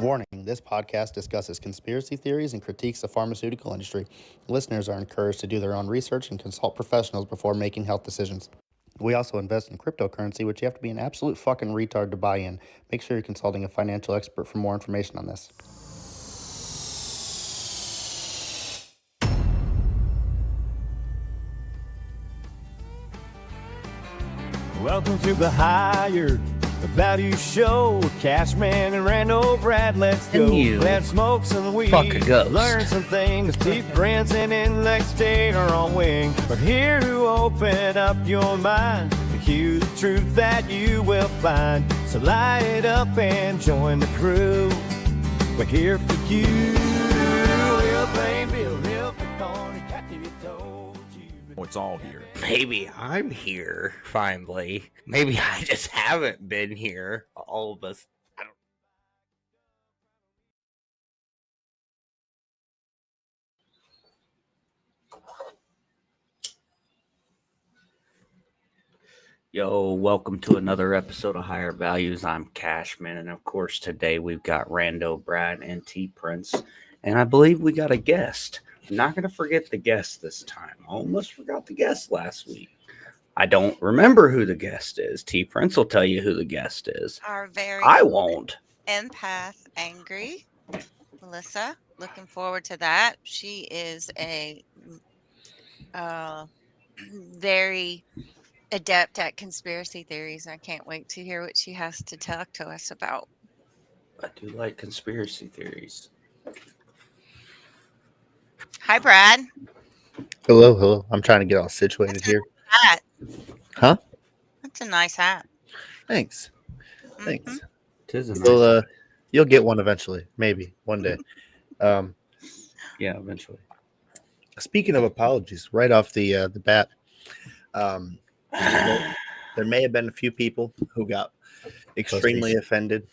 Warning, this podcast discusses conspiracy theories and critiques the pharmaceutical industry. Listeners are encouraged to do their own research and consult professionals before making health decisions. We also invest in cryptocurrency, which you have to be an absolute fucking retard to buy in. Make sure you're consulting a financial expert for more information on this. Welcome to the Higher Value Show with Cashman and Randall Brad. Let's go. Let's smoke some weed. Fuck a ghost. Learn some things. Deep Prince and Intellect State are on wing. We're here to open up your mind. The cue the truth that you will find. So light it up and join the crew. We're here for you. Real plain Bill, real corny, captive told you. It's all here. Maybe I'm here finally. Maybe I just haven't been here. All of us. I don't. Yo, welcome to another episode of Higher Values. I'm Cashman, and of course today we've got Rando, Brad, and T Prince, and I believe we got a guest. I'm not going to forget the guest this time. I almost forgot the guest last week. I don't remember who the guest is. T Prince will tell you who the guest is. Our very I won't. empath, Angry Melissa. Looking forward to that. She is a very adept at conspiracy theories. I can't wait to hear what she has to talk to us about. I do like conspiracy theories. Hi, Brad. Hello. I'm trying to get all situated here. Hat. Huh? That's a nice hat. Thanks. Mhm. Thanks. Tis a Well, you'll get one eventually, maybe one day. Yeah, eventually. Speaking of apologies, right off the bat, there may have been a few people who got extremely offended,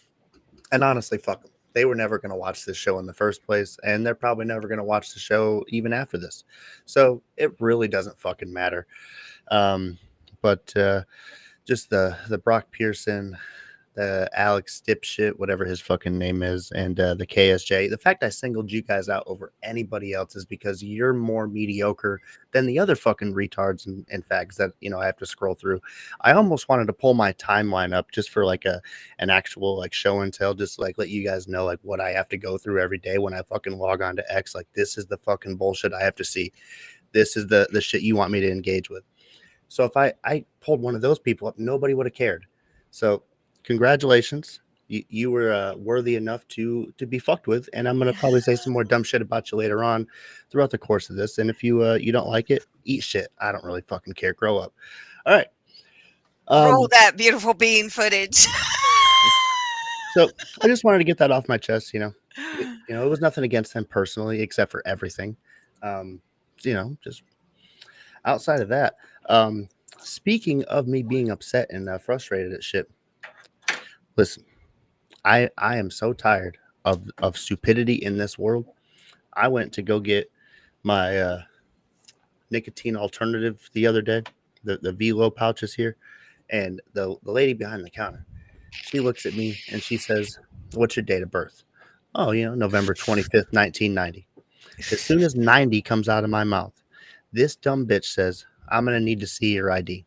and honestly, fuck them. They were never going to watch this show in the first place, and they're probably never going to watch the show even after this. So it really doesn't fucking matter. But just the Brock Pearson, the Alex dipshit, whatever his fucking name is, and the KSJ. The fact I singled you guys out over anybody else is because you're more mediocre than the other fucking retards and fags that I have to scroll through. I almost wanted to pull my timeline up just for like an actual like show and tell, just like let you guys know like what I have to go through every day when I fucking log on to X. Like this is the fucking bullshit I have to see. This is the shit you want me to engage with. So if I pulled one of those people up, nobody would have cared. So congratulations. You were worthy enough to be fucked with, and I'm gonna probably say some more dumb shit about you later on throughout the course of this. And if you don't like it, eat shit. I don't really fucking care. Grow up. All right. Roll that beautiful bean footage. So I just wanted to get that off my chest. It was nothing against them personally, except for everything. Just outside of that. Speaking of me being upset and frustrated at shit, listen, I am so tired of stupidity in this world. I went to go get my nicotine alternative the other day, the Velo pouches here, and the lady behind the counter, she looks at me and she says, "What's your date of birth?" Oh, November 25th, 1990. As soon as 90 comes out of my mouth, this dumb bitch says, "I'm going to need to see your ID."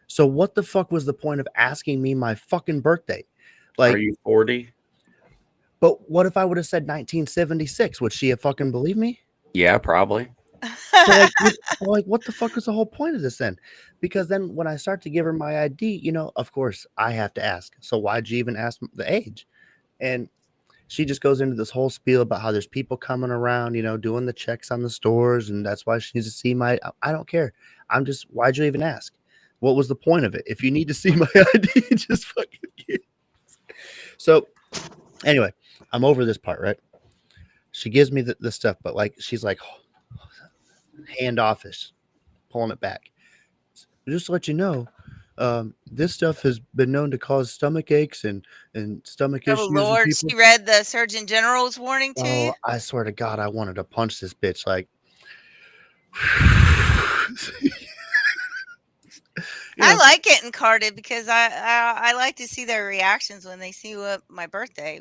So what the fuck was the point of asking me my fucking birthday? Like, are you 40? But what if I would have said 1976? Would she have fucking believed me? Yeah, probably. So what the fuck is the whole point of this then? Because then when I start to give her my ID, of course I have to ask. So why'd you even ask the age? And she just goes into this whole spiel about how there's people coming around, doing the checks on the stores, and that's why she needs to see my. I don't care. Why'd you even ask? What was the point of it? If you need to see my ID, just fucking get. So anyway, I'm over this part, right? She gives me the stuff, but she's like handoffish, pulling it back. Just to let you know, this stuff has been known to cause stomach aches and stomach issues. Oh Lord, she read the Surgeon General's warning to you? I swear to God, I wanted to punch this bitch. Like, I like getting carded because I like to see their reactions when they see what my birthday.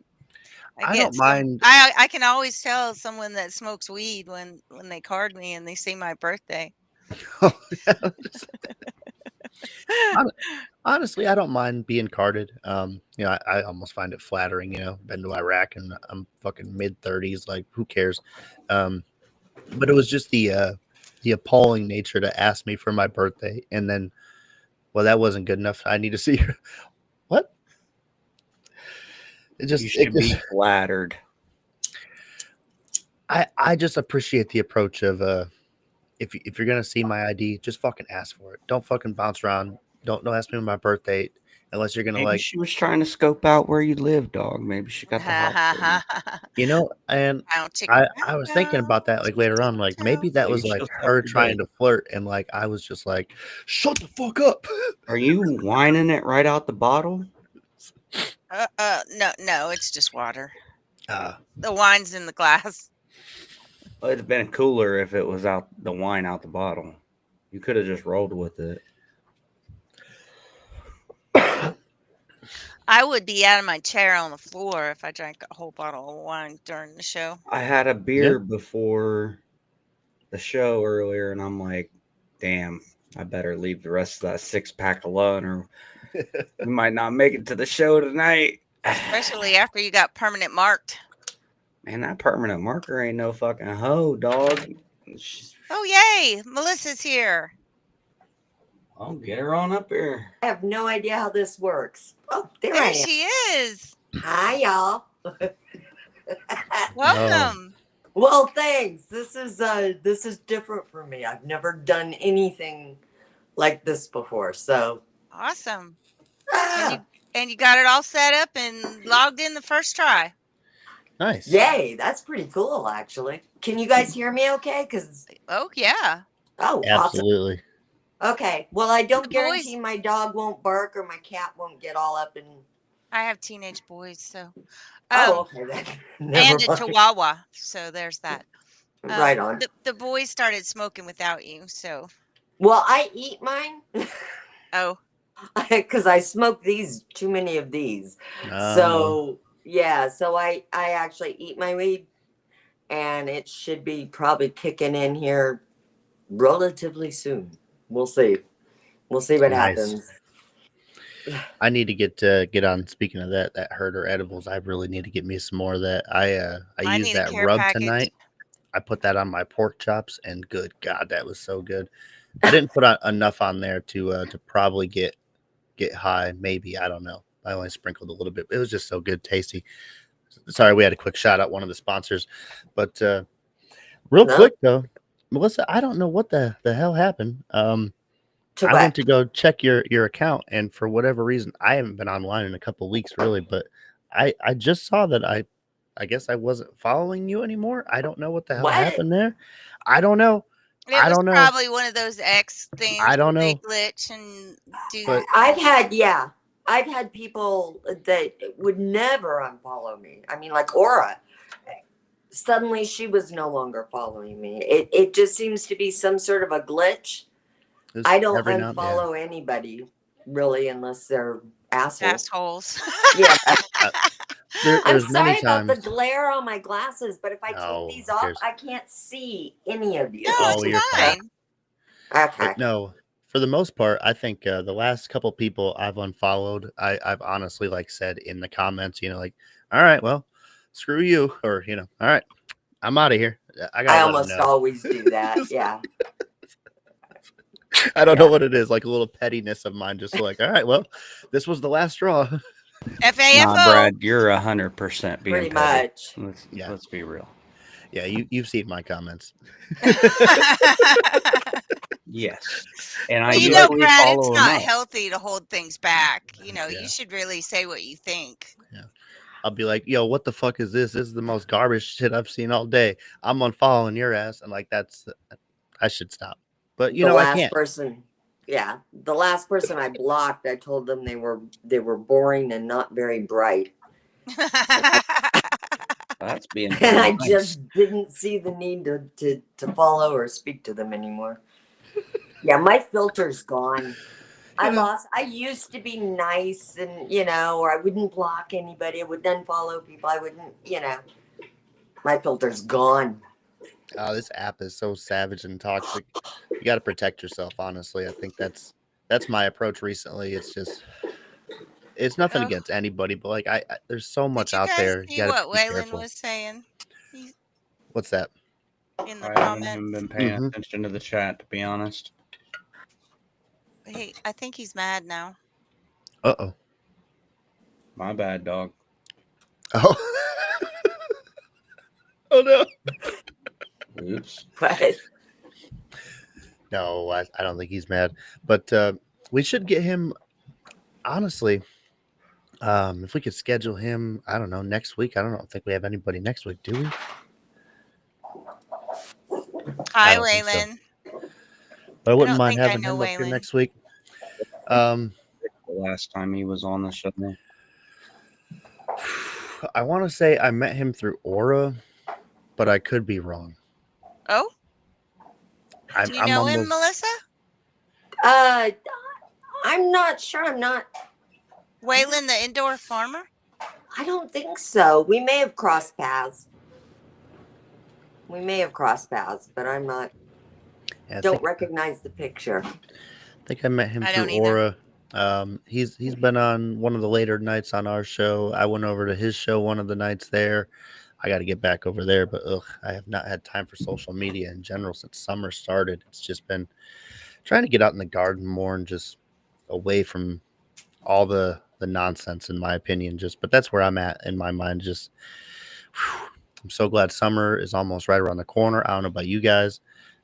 I don't mind. I can always tell someone that smokes weed when they card me and they see my birthday. Honestly, I don't mind being carded. I almost find it flattering. Been to Iraq and I'm fucking mid-30s. Like, who cares? But it was just the appalling nature to ask me for my birthday, and then, well, that wasn't good enough. I need to see her. What? You should be flattered. I just appreciate the approach of if you're gonna see my ID, just fucking ask for it. Don't fucking bounce around. Don't ask me my birth date unless you're gonna Maybe she was trying to scope out where you live, dog. Maybe she got the house. And I was thinking about that like later on, like maybe that was like her trying to flirt, and like I was just like, shut the fuck up. Are you whining it right out the bottle? No, it's just water. The wine's in the glass. Well, it'd been cooler if it was out the wine out the bottle. You could have just rolled with it. I would be out of my chair on the floor if I drank a whole bottle of wine during the show. I had a beer before the show earlier, and I'm like, damn, I better leave the rest of that 6-pack alone, or we might not make it to the show tonight. Especially after you got permanent marked. Man, that permanent marker ain't no fucking hoe, dog. Oh, yay. Melissa's here. I'll get her on up here. I have no idea how this works. Oh, there she is. Hi, y'all. Welcome. Well, thanks. This is different for me. I've never done anything like this before, so awesome. And you got it all set up and logged in the first try. Nice. Yay, that's pretty cool, actually. Can you guys hear me okay? Oh, yeah. Oh, absolutely. Awesome. Okay. Well, I don't guarantee my dog won't bark or my cat won't get all up and... I have teenage boys, so... okay. And a chihuahua, so there's that. Right on. The boys started smoking without you, so... Well, I eat mine. Oh. Because I smoke too many of these. So, yeah. So I actually eat my weed. And it should be probably kicking in here relatively soon. We'll see. We'll see what happens. I need to get on. Speaking of that herder edibles, I really need to get me some more of that. I used that rub tonight. I put that on my pork chops, and good God, that was so good. I didn't put enough on there to probably get high. Maybe, I don't know. I only sprinkled a little bit. It was just so good, tasty. Sorry, we had a quick shout out one of the sponsors, but quick though, Melissa, I don't know what the hell happened. I went to go check your account, and for whatever reason, I haven't been online in a couple of weeks, really. But I just saw that I guess I wasn't following you anymore. I don't know what the hell happened there. I don't know. It was probably one of those X things. I don't know. They glitch and do. But I've had people that would never unfollow me. I mean, like Aura. Suddenly, she was no longer following me. It just seems to be some sort of a glitch. I don't unfollow anybody really unless they're assholes. Yeah. I'm sorry about the glare on my glasses, but if I take these off, I can't see any of you. No, it's fine. Okay. But no, for the most part, I think the last couple people I've unfollowed, I've honestly said in the comments, like, all right, well, screw you, or all right, I'm out of here. I almost always do that. Yeah. I don't know what it is, like a little pettiness of mine, just like, all right, well, this was the last straw. FAFO. Nah, Brad, you're 100% being pretty much. Let's be real. Yeah, you've seen my comments. Yes, and Brad, it's not healthy to hold things back. You should really say what you think. Yeah, I'll be like, yo, what the fuck is this? This is the most garbage shit I've seen all day. I'm unfollowing your ass, and I should stop. But the last person I blocked, I told them they were boring and not very bright. That's being and I just didn't see the need to follow or speak to them anymore. Yeah, my filter's gone. I lost. I used to be nice and, or I wouldn't block anybody. I would unfollow people. I wouldn't, my filter's gone. Oh, this app is so savage and toxic. You got to protect yourself, honestly. I think that's my approach recently. It's nothing Oh, against anybody, but like I there's so did much you out guys there. You see got to what be Waylon careful. was saying? He's What's that? in the I haven't even comments. been paying Mhm. attention to the chat, to be honest. I think he's mad now. Uh-oh. My bad, dog. Oh. Oh no. Oops. But No, I don't think he's mad. But we should get him, honestly. If we could schedule him, I don't know, next week. I don't think we have anybody next week, do we? I Hi, don't think so. Waylon. But I I wouldn't don't mind think I having know him up here Waylon. next week. The last time he was on the show. I want to say I met him through Aura, but I could be wrong. Oh, I'm, do you I'm know him, almost. Melissa? I'm not sure. I'm not. Waylon, the indoor farmer? I don't think so. We may have crossed paths. But I'm not. Yeah, Don't recognize the picture. I think I met him I through don't either. Aura. He's been on one of the later nights on our show. I went over to his show one of the nights there. I got to get back over there, but I have not had time for social media in general since summer started. It's just been trying to get out in the garden more and just away from all the nonsense, in my opinion. But that's where I'm at in my mind. I'm so glad summer is almost right around the corner. I don't know about you guys.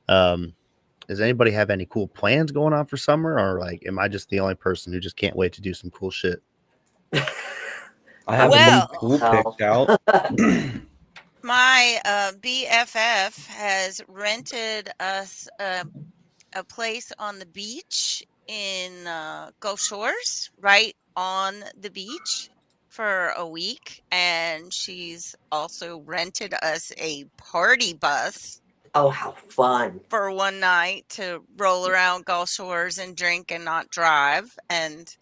Does anybody have any cool plans going on for summer, or like, am I just the only person who just can't wait to do some cool shit? I have a new pool picked out. My BFF has rented us a place on the beach in Gulf Shores, right on the beach for a week. And she's also rented us a party bus. Oh, how fun. For one night to roll around Gulf Shores and drink and not drive. And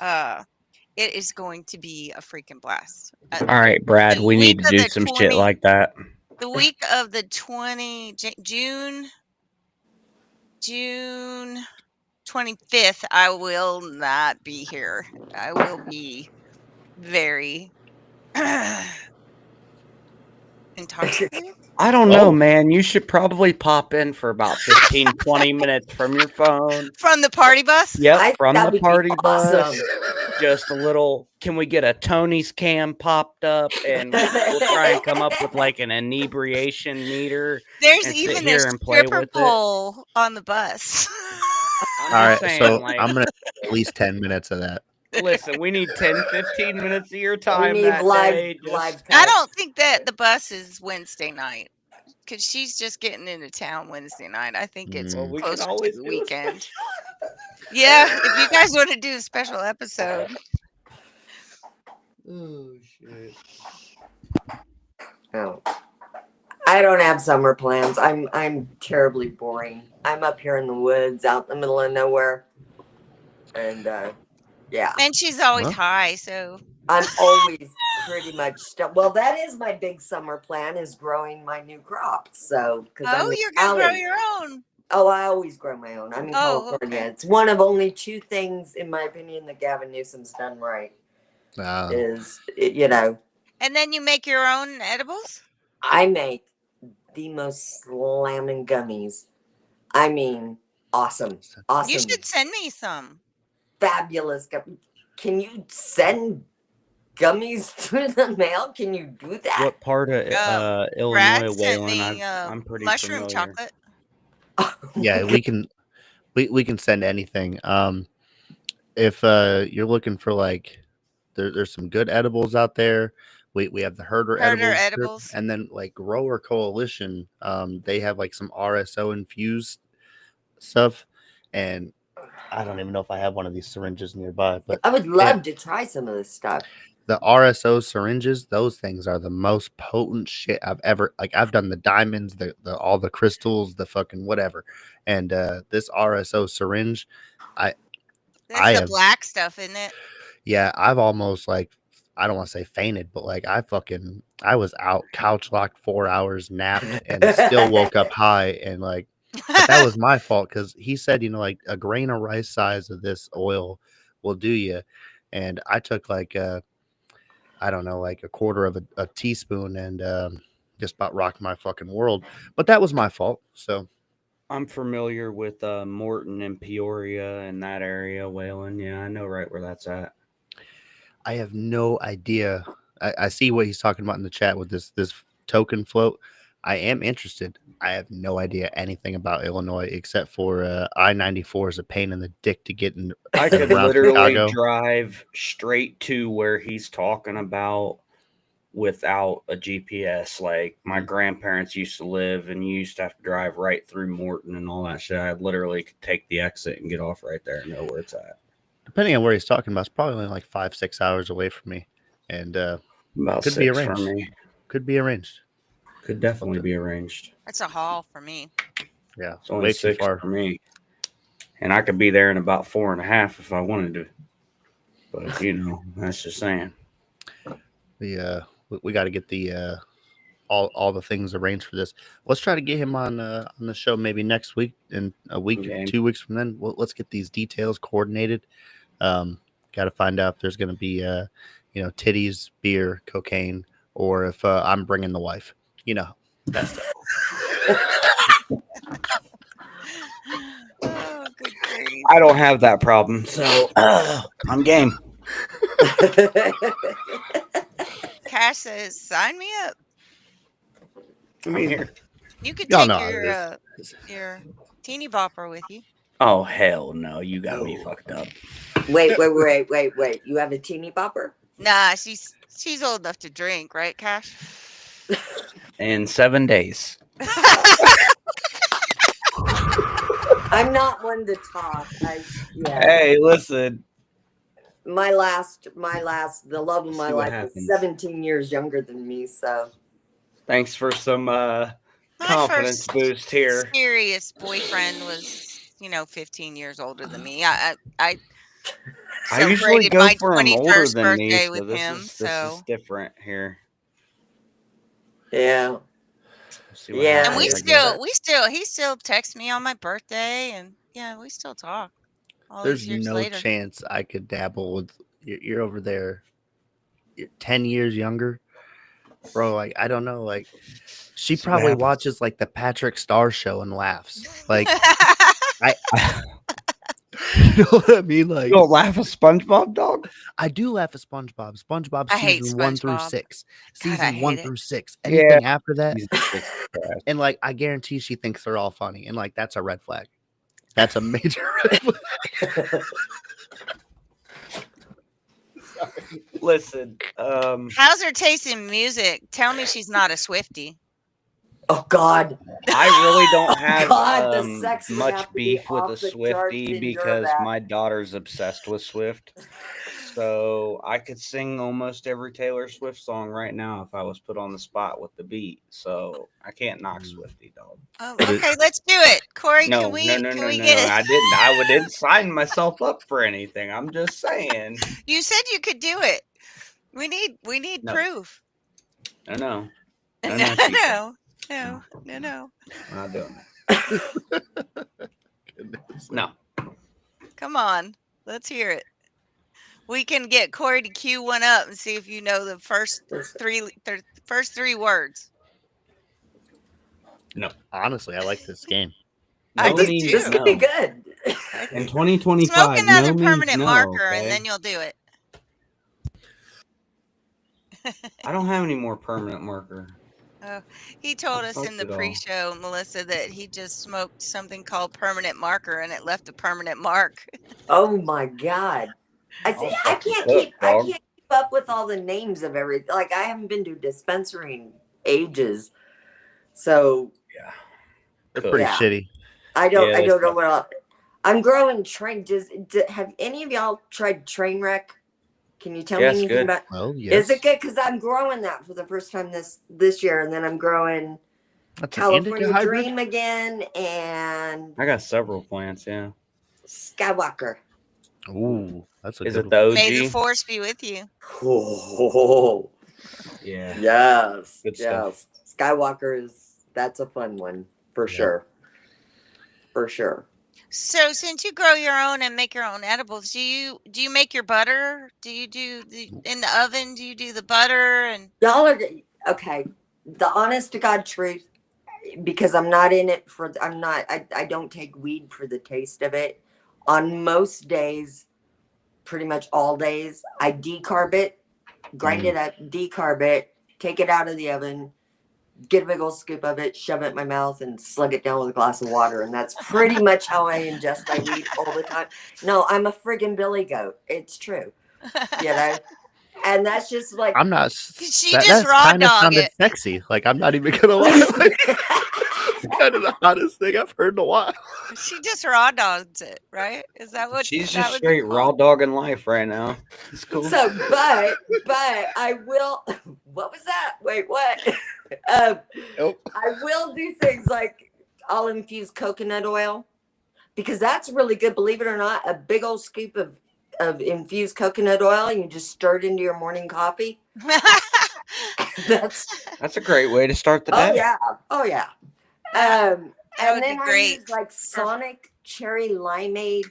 it is going to be a freaking blast. All right, Brad, we need to do some shit like that. The week of the June 25th, I will not be here. I will be very intoxicated. I don't know, man. You should probably pop in for about 15, 20 minutes from your phone. From the party bus? Yep, from the party bus. Just a little, can we get a Tony's cam popped up, and we'll try and come up with like an inebriation meter. There's even a stripper pole on the bus. All right, so I'm going to at least 10 minutes of that. Listen, we need 10, 15 minutes of your time We need that live I don't think that the bus is Wednesday night, because she's just getting into town Wednesday night. I think it's closer to the weekend. Yeah, if you guys want to do a special episode. Oh, shit. Oh. I don't have summer plans. I'm terribly boring. I'm up here in the woods, out in the middle of nowhere. And yeah. And she's always high, so I'm always pretty much well, that is my big summer plan, is growing my new crops. So you're gonna grow your own. Oh, I always grow my own. I'm in California. Okay. It's one of only two things, in my opinion, that Gavin Newsom's done right. Is, And then you make your own edibles? I make the most slamming gummies. I mean, awesome. You should send me some. Fabulous gummies. Can you send gummies through the mail? Can you do that? What part of Illinois, Waylon? I'm pretty mushroom familiar. chocolate. Yeah, we can send anything. If you're looking for like, there's some good edibles out there. We have the Herder edibles, and then like Grower Coalition. They have like some RSO infused stuff, and I don't even know if I have one of these syringes nearby, but I would love to try some of this stuff. The RSO syringes, those things are the most potent shit I've ever, like, I've done the diamonds, the all the crystals, the fucking whatever. And this RSO syringe, That's the black stuff, isn't it? Yeah, I've almost like, I don't want to say fainted, but like I was out couch locked 4 hours, napped, and still woke up high. And like, but that was my fault because he said, like a grain of rice size of this oil will do you. And I took like, I don't know, like a quarter of a teaspoon and just about rocked my fucking world. But that was my fault. So I'm familiar with Morton and Peoria and that area, Wayland. Yeah, I know right where that's at. I have no idea. I see what he's talking about in the chat with this token float. I am interested. I have no idea anything about Illinois except for I-94 is a pain in the dick to get in. I could around literally Chicago. drive straight to where he's talking about without a GPS. Like my grandparents used to live, and you used to have to drive right through Morton and all that shit. I literally could take the exit and get off right there and know where it's at. Depending on where he's talking about, it's probably only like 5-6 hours away from me, and about could 6 be arranged. for me. Could be arranged. Could definitely be arranged. That's a haul for me. Yeah, it's only 6 for me, and I could be there in about 4.5 if I wanted to. But that's just saying. We got to get the all the things arranged for this. Let's try to get him on the show maybe next week, and a week, Okay. 2 weeks from then. Let's get these details coordinated. Got to find out if there's going to be titties, beer, cocaine, or if I'm bringing the wife. That's stuff. Oh, good grief. I don't have that problem, so I'm game. Cash says, "Sign me up." I mean, here. You could Y'all take know how it your teeny bopper with you. Oh hell no! You got me fucked up. Wait. You have a teeny bopper? Nah, she's old enough to drink, right, Cash? In 7 days. I'm not one to talk. Hey, listen. My last, the love of my life happens. was 17 years younger than me. So Thanks for some My confidence first boost here. serious boyfriend was, 15 years older than me. I usually celebrated go my for him older 21st than me, birthday so with this him. is different here. yeah. We'll see what Yeah. And happens, I guess. he still texts me on my birthday, and yeah, we still talk all There's these years no later. chance I could dabble with. You're over there. You're 10 years younger, bro. Like, I don't know. Like, she See what probably happens. watches like the Patrick Star show and laughs. Like, you know what I mean? Like, You don't laugh at SpongeBob, dog? I do laugh at SpongeBob. SpongeBob I hate season 1 through SpongeBob. 6. God, I Season 1 hate it. through 6. Anything after that, Jesus Christ. and like, I guarantee she thinks they're all funny, and like, that's a red flag. That's a major red flag. Listen, How's her taste in music? Tell me she's not a Swiftie. Oh God. I really don't have God, the sex would much have to be beef with off a the charts to Swiftie endure because that. my daughter's obsessed with Swift. So I could sing almost every Taylor Swift song right now if I was put on the spot with the beat. So I can't knock Swiftie, dog. Oh, okay, let's do it, Corey. No, can we no. get it? I didn't. I didn't sign myself up for anything. I'm just saying. You said you could do it. We need No. proof. No. No. We're not doing that. No. Come on, let's hear it. We can get Corey to cue one up and see if you know the first three words. No. Honestly, I like this game. I No do means too. This could be no. good. In 2025, Smoke another no means permanent no, marker, okay? and then you'll do it. I don't have any more permanent marker. He told I us in smoked the it all. pre-show, Melissa, that he just smoked something called permanent marker, and it left a permanent mark. Oh my God. I see. I can't keep up with all the names of everything. Like, I haven't been to a dispensary in ages. So Yeah. They're pretty shitty. I don't Yeah, know what else. I'm growing train. Have any of y'all tried Trainwreck? Can you tell me anything good. about? Well, yes. Is it good? Because I'm growing that for the first time this year, and then I'm growing That's an California indica hybrid? Dream again, and I got several plants, yeah. Skywalker. Ooh, that's a Is good it the one. May the OG? force be with you. Oh, Yeah. yes. Good stuff. Yes. Skywalker that's a fun one for Yep. sure. For sure. So since you grow your own and make your own edibles, do you make your butter? Do you do in the oven? Do you do the butter and Y'all are okay. The honest to God truth, because I'm not in it for, I don't take weed for the taste of it. On most days, pretty much all days, I decarb it, grind it up, decarb it, take it out of the oven, get a big old scoop of it, shove it in my mouth, and slug it down with a glass of water. And that's pretty much how I ingest my weed all the time. No, I'm a friggin' billy goat. It's true. You know? And that's just like. I'm not. she That just raw kind of dog sounded it? sexy. Like I'm not even gonna lie. Like, it's kind of the hottest thing I've heard in a while. She just raw dogs it, right? Is that what She's that just would be straight raw called? dogging life right now. It's cool. So, but I will. What was that? Wait, what? Nope. I will do things like I'll infuse coconut oil because that's really good. Believe it or not, a big old scoop of infused coconut oil, and you just stir it into your morning coffee. That's a great way to start the day. oh yeah. That And would then be I great. use like Sonic cherry limeade,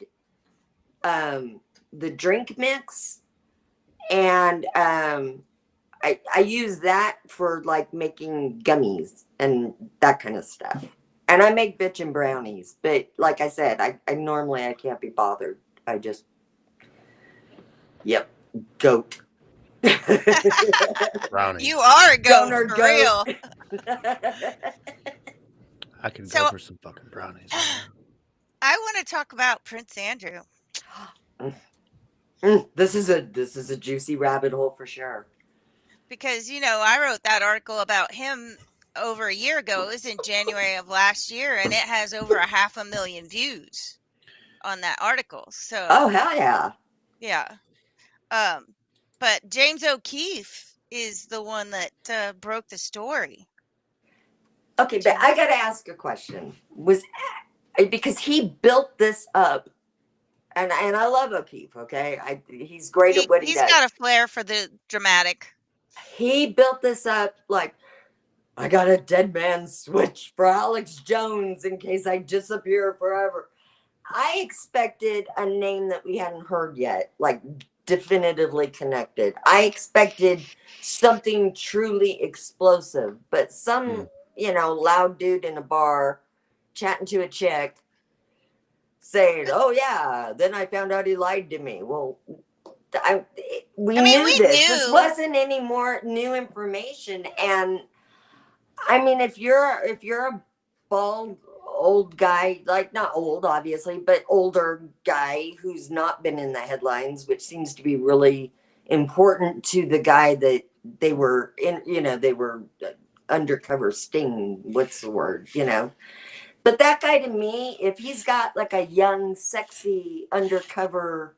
the drink mix, and I use that for like making gummies and that kind of stuff. And I make bitchin' brownies, but like I said, I normally I can't be bothered. I just, goat. Brownies. You are a goat Stoner for goat. real. I can So- go for some fucking brownies. Right now. I want to talk about Prince Andrew. This is a juicy rabbit hole for sure. Because I wrote that article about him over a year ago. It was in January of last year, and it has over 500,000 views on that article. So Oh hell yeah. yeah. But James O'Keefe is the one that broke the story. Okay, but I gotta ask a question. Because he built this up, and I love O'Keefe. Okay, he's great at what he He's does. got a flair for the dramatic. He built this up like, I got a dead man switch for Alex Jones in case I disappear forever. I expected a name that we hadn't heard yet, like definitively connected. I expected something truly explosive, but some, loud dude in a bar chatting to a chick saying, "Oh yeah, then I found out he lied to me." Well, we knew this. This wasn't any more new information. And I mean, if you're a bald old guy, like not old obviously, but older guy who's not been in the headlines, which seems to be really important to the guy that they were in, they were undercover sting, what's the word, but that guy, to me, if he's got like a young sexy undercover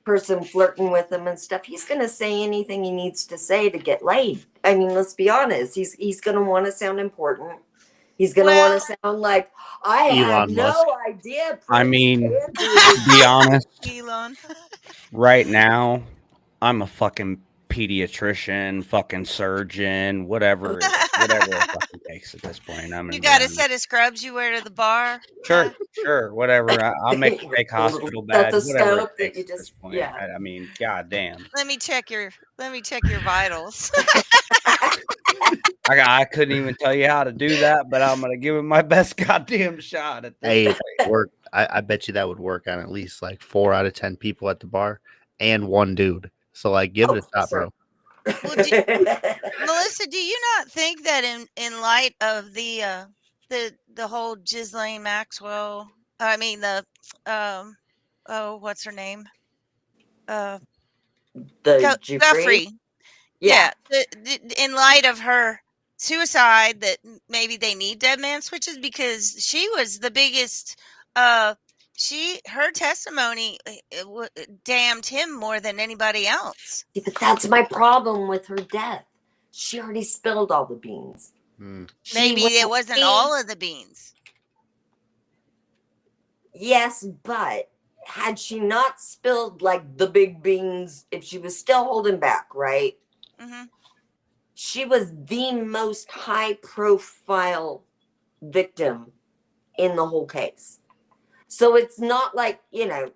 person flirting with him and stuff, he's going to say anything he needs to say to get laid. I mean, let's be honest. He's going to want to sound important. He's going to want to sound like, I had no idea. I mean, Andrew to be honest, Elon. right now, I'm a fucking pediatrician, fucking surgeon, whatever it fucking takes at this point. You got a set of scrubs you wear to the bar? Sure, whatever. I'll make a fake hospital bed, whatever it takes at this point. I mean, goddamn. Let me check your vitals. I couldn't even tell you how to do that, but I'm gonna give it my best goddamn shot at this. Hey, if it worked, I bet you that would work on at least like 4 out of 10 people at the bar and one dude. So like, give it a shot, bro. Well, Melissa, do you not think that in light of the whole Ghislaine Maxwell, I mean what's her name? The Guffrey. Yeah. In light of her suicide, that maybe they need dead man switches because she was the biggest. Her testimony damned him more than anybody else. Yeah, but that's my problem with her death. She already spilled all the beans. Maybe it wasn't all of the beans. Yes, but had she not spilled like the big beans, if she was still holding back, right? Mm-hmm. She was the most high profile victim in the whole case. So it's not like, intentionally.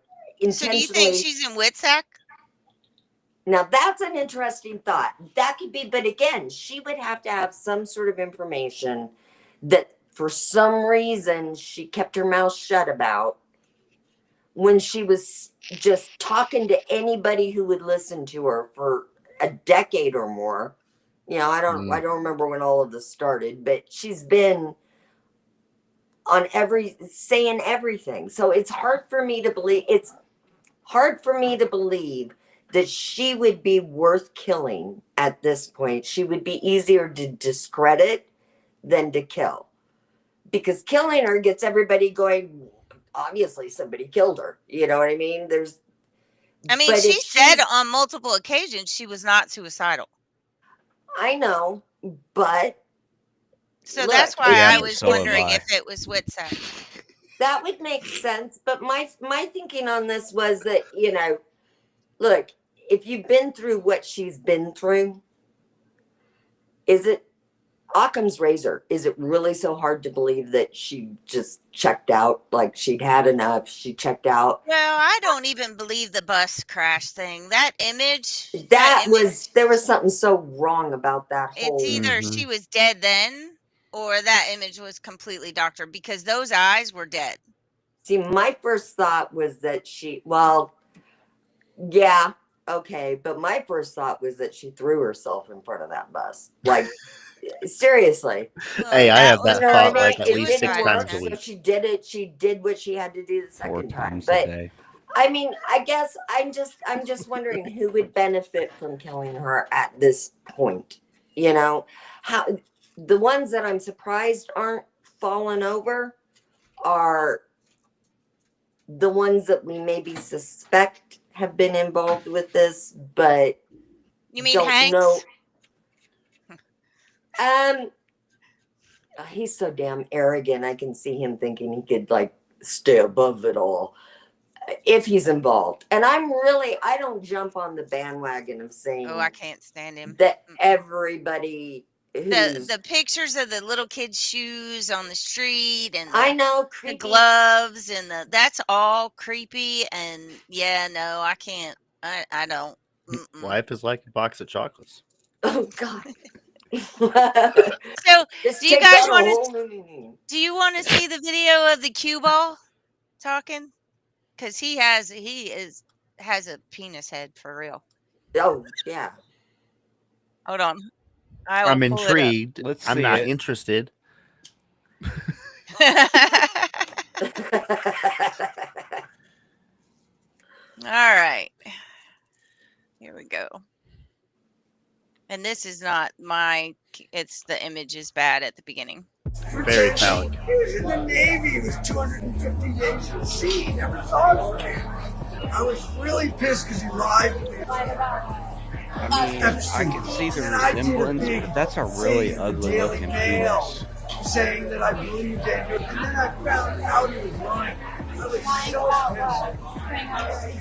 So do you think she's in Witsack? Now that's an interesting thought. That could be, but again, she would have to have some sort of information that for some reason she kept her mouth shut about when she was just talking to anybody who would listen to her for a decade or more. I don't remember when all of this started, but she's been on saying everything. So it's hard for me to believe. It's hard for me to believe that she would be worth killing at this point. She would be easier to discredit than to kill, because killing her gets everybody going. Obviously, somebody killed her. You know what I mean? She said on multiple occasions she was not suicidal. I know, but so that's why I was wondering if it was Witsack. That would make sense. But my thinking on this was that, look, if you've been through what she's been through, is it Occam's razor? Is it really so hard to believe that she just checked out? Like she'd had enough, she checked out? Well, I don't even believe the bus crash thing. That image. There was something so wrong about that whole. It's either she was dead then, or that image was completely doctored, because those eyes were dead. See, my first thought was that yeah, okay, but my first thought was that she threw herself in front of that bus. Like, seriously. Well, Hey, I have that thought like at least 6 times a week. So she did it. She did what she had to do the second time. But I mean, I guess I'm just wondering who would benefit from killing her at this point. How the ones that I'm surprised aren't falling over are the ones that we maybe suspect have been involved with this, but you mean don't Hanks? know. He's so damn arrogant. I can see him thinking he could like stay above it all if he's involved. And I don't jump on the bandwagon of saying, I can't stand him. That everybody the pictures of the little kids' shoes on the street, and I know the gloves, and that's all creepy. And I can't. I don't. Life is like a box of chocolates. Oh God. So do you guys want to see the video of the cue ball talking? Because he has a penis head for real. Oh yeah. Hold on. I'm intrigued. Let's I'm see not it. interested. All right. Here we go. And this is not the image is bad at the beginning. Very phallic. He was in the Navy. He was 250 days at sea. He never thought of it. I was really pissed because he lied to me. I mean, I can see the resemblance, but that's a really ugly looking penis. Saying that I believed Andrew, and then I found out he was lying. I was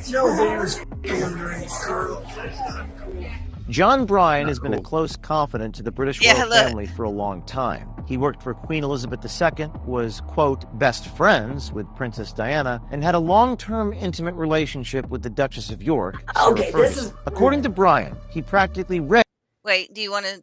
so pissed. He was f***ing underage girl. That's not cool. John Bryan has been a close confidant to the British royal family for a long time. He worked for Queen Elizabeth II, was, quote, best friends with Princess Diana, and had a long-term intimate relationship with the Duchess of York, Okay, this is... According to Bryan, he practically read... Wait, do you want to...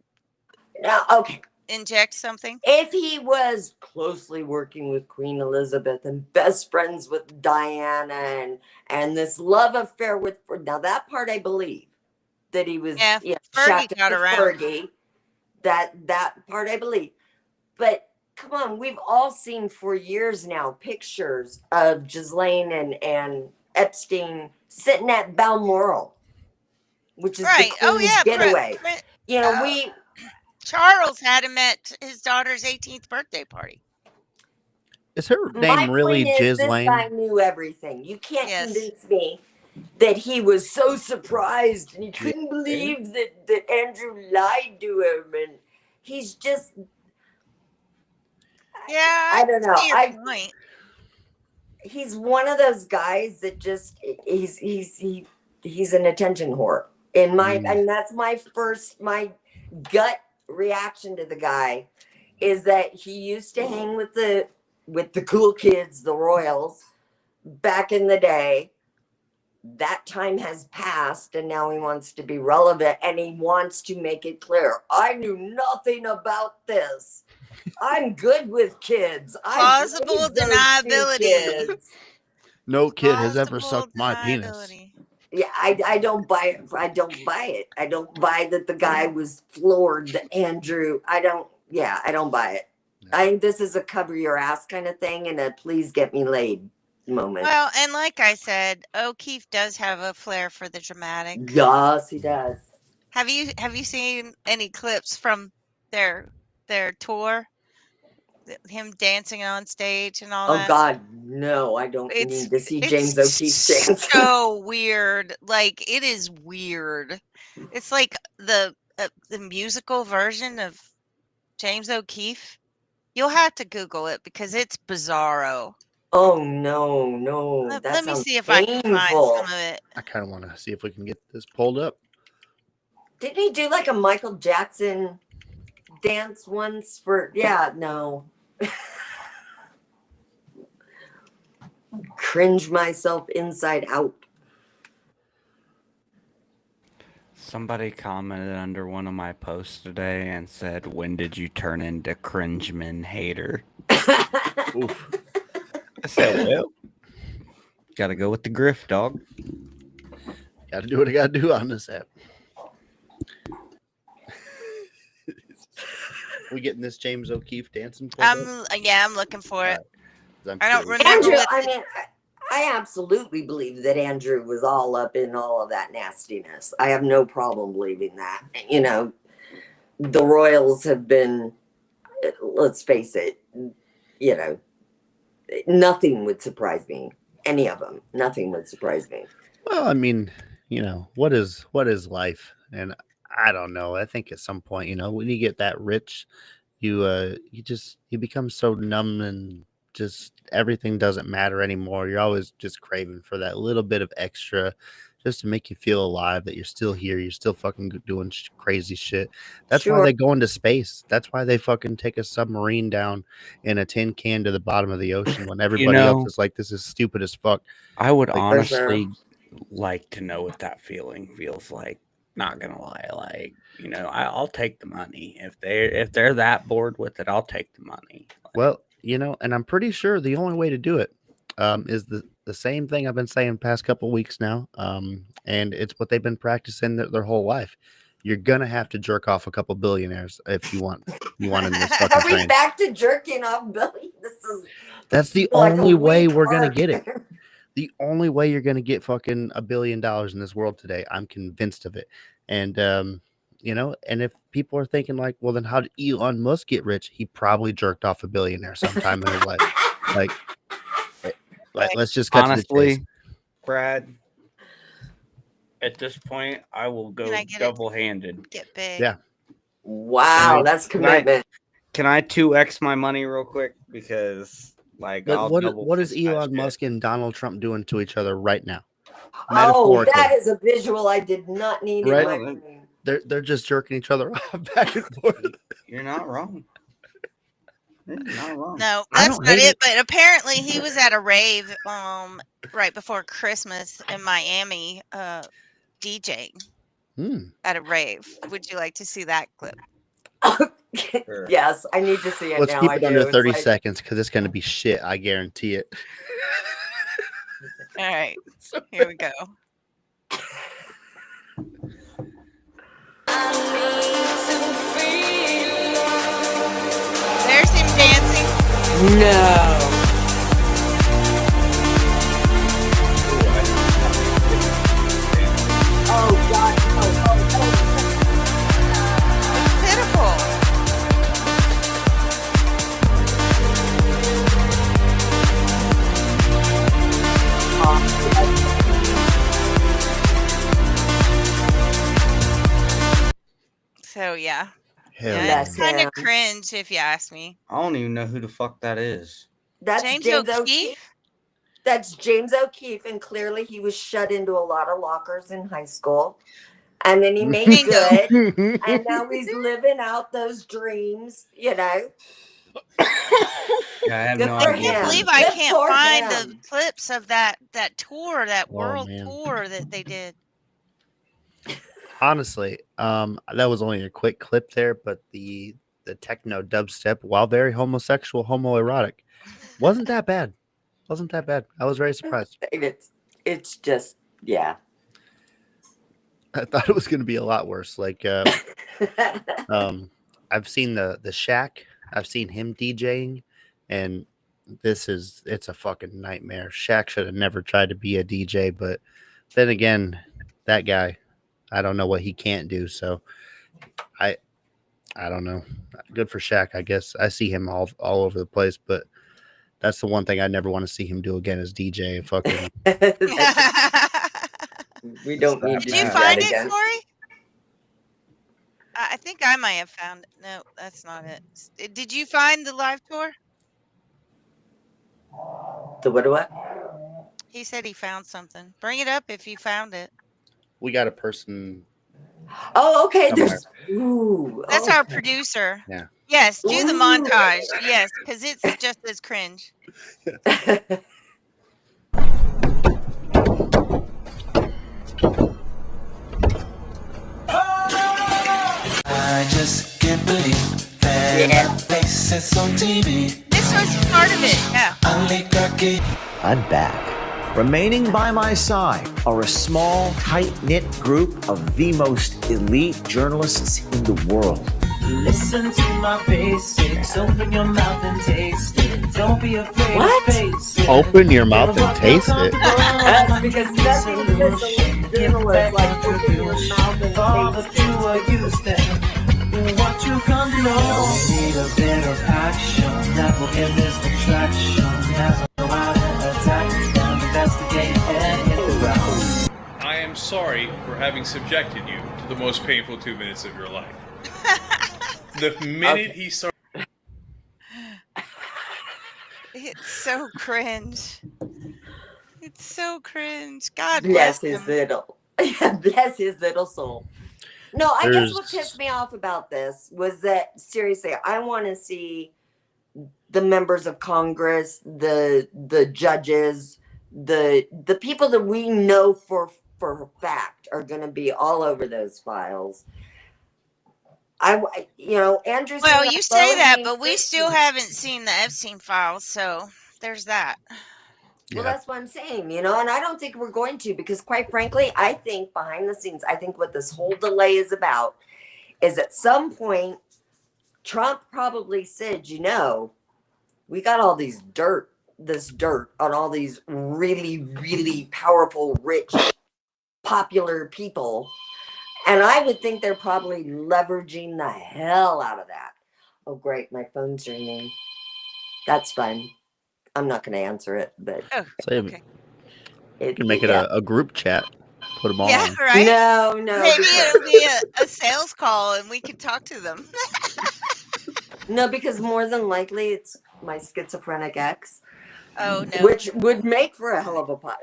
No, okay. Inject something? If he was closely working with Queen Elizabeth and best friends with Diana and this love affair with... Now, that part I believe. That he was Fergie got around. Fergie. That part I believe. But come on, we've all seen for years now pictures of Ghislaine and Epstein sitting at Balmoral, which is the Queen's getaway. Charles had him at his daughter's 18th birthday party. Is her name really Ghislaine? This guy knew everything. You can't convince me that he was so surprised and he couldn't believe that Andrew lied to him, and he's just I don't know. he's one of those guys that just he's an attention whore. And that's my gut reaction to the guy is that he used to hang with the cool kids, the Royals, back in the day. That time has passed, and now he wants to be relevant, and he wants to make it clear. I knew nothing about this. I'm good with kids. I Plausible raised those 2 deniability. kids. No kid has ever Plausible sucked my penis. deniability. Yeah, I don't buy it. I don't buy it. I don't buy that the guy was floored. That Andrew. I don't buy it. I think this is a cover your ass kind of thing and a please get me laid moment. Well, and like I said, O'Keefe does have a flair for the dramatic. Yes, he does. Have you seen any clips from their tour? Him dancing on stage and all Oh that. God, no! I don't need to see James O'Keefe dance. So weird. Like it is weird. It's like the musical version of James O'Keefe. You'll have to Google it because it's bizarro. Oh no! Let me see if I can find some of it. I kind of want to see if we can get this pulled up. Didn't he do like a Michael Jackson dance once for? Yeah, no. Cringe myself inside out. Somebody commented under one of my posts today and said, "When did you turn into cringeman hater?" Oof. I said, "Well, gotta go with the grift, dog. Gotta do what I gotta do on this app." We getting this James O'Keefe dancing? I'm looking for it. Right. I don't remember. Andrew, I absolutely believe that Andrew was all up in all of that nastiness. I have no problem believing that. You know, the Royals have been, let's face it, you know, nothing would surprise me. Any of them, nothing would surprise me. Well, I mean, you know, what is life? And I don't know. I think at some point, you know, when you get that rich, you become so numb and just everything doesn't matter anymore. You're always just craving for that little bit of extra just to make you feel alive, that you're still here. You're still fucking doing crazy shit. That's why they go into space. That's why they fucking take a submarine down in a tin can to the bottom of the ocean when everybody else is like, this is stupid as fuck. I would honestly like to know what that feeling feels like. Not gonna lie, like, you know, I'll take the money if they're that bored with it. I'll take the money. Well, you know, and I'm pretty sure the only way to do it is the same thing I've been saying the past couple weeks now, and it's what they've been practicing their whole life. You're gonna have to jerk off a couple billionaires if you want in this fucking Are we train. back to jerking off Billy? That's the only way we're gonna get it. The only way you're gonna get fucking $1 billion in this world today. I'm convinced of it. And you know, and if people are thinking like, well, then how did Elon Musk get rich? He probably jerked off a billionaire sometime in his life. Like, let's just cut to the chase. Brad, at this point, I will go double-handed. Get big. Yeah. Wow, that's commitment. Can I 2x my money real quick? Because like, what is Elon Musk and Donald Trump doing to each other right now? Oh, that is a visual I did not need in my brain. They're just jerking each other off back and forth. You're not wrong. You're not wrong. No, that's not it. But apparently, he was at a rave right before Christmas in Miami, DJing at a rave. Would you like to see that clip? Sure. Yes, I need to see it. Let's now. keep it under 30 seconds because it's going to be shit. I guarantee it. All right, here we go. There's him dancing. No. Oh God! It's pitiful. So yeah. It's kind of cringe if you ask me. I don't even know who the fuck that is. That's James O'Keefe. O'Keefe. That's James O'Keefe, and clearly he was shut into a lot of lockers in high school. And then he made Bingo. good, and now he's living out those dreams, you know. I have Good no for I idea. can't him. believe I Good can't for find the him. clips of that tour, that Oh, world man. tour that they did. Honestly, that was only a quick clip there, but the techno dubstep, while very homosexual, homoerotic, wasn't that bad. Wasn't that bad. I was very surprised. It's just, yeah. I thought it was going to be a lot worse. Like, I've seen the Shack. I've seen him DJing, and it's a fucking nightmare. Shaq should have never tried to be a DJ, but then again, that guy, I don't know what he can't do. So I don't know. Good for Shaq, I guess. I see him all over the place, but that's the one thing I never want to see him do again is DJ and fucking. We don't need Did to you do find that it, again. Corey? I think I might have found it. No, that's not it. Did you find the live tour? The what? He said he found something. Bring it up if you found it. We got a person. Oh, okay. Somewhere. That's our producer. Yeah. Yes, do the Ooh. montage. Yes, because it's just as cringe. I just can't believe that faces on TV. This was part of it. Yeah. I'm back. Remaining by my side are a small, tight-knit group of the most elite journalists in the world. Listen to my basics. Open your mouth and taste it. Don't be afraid What? to face it. Open your mouth and taste it. That's because nothing says elite journalist like open your mouth and All face that you are used to. What you come to know. Need a bit of action. That will end this distraction. Never know how to attack. Investigate and hit the ground. I am sorry for having subjected you to the most painful 2 minutes of your life. The minute he started. It's so cringe. It's so cringe. God bless bless his him. little, bless his little soul. No, I guess what There's- pissed me off about this was that seriously, I want to see the members of Congress, the judges, the people that we know for a fact are going to be all over those files. Andrew. Well, you say that, but we still haven't seen the Epstein files, so there's that. Well, Yeah. that's what I'm saying, and I don't think we're going to, because quite frankly, I think behind the scenes, I think what this whole delay is about is at some point, Trump probably said, we got all this dirt on all these really, really powerful, rich, popular people. And I would think they're probably leveraging the hell out of that. Oh, great. My phone's ringing. That's fun. I'm not going to answer it, but Save Okay. You can make it a group chat. Put them all Yeah, on. right? No. Maybe it'll be a sales call and we can talk to them. No, because more than likely it's my schizophrenic ex. Oh, no. Which would make for a hell of a pot.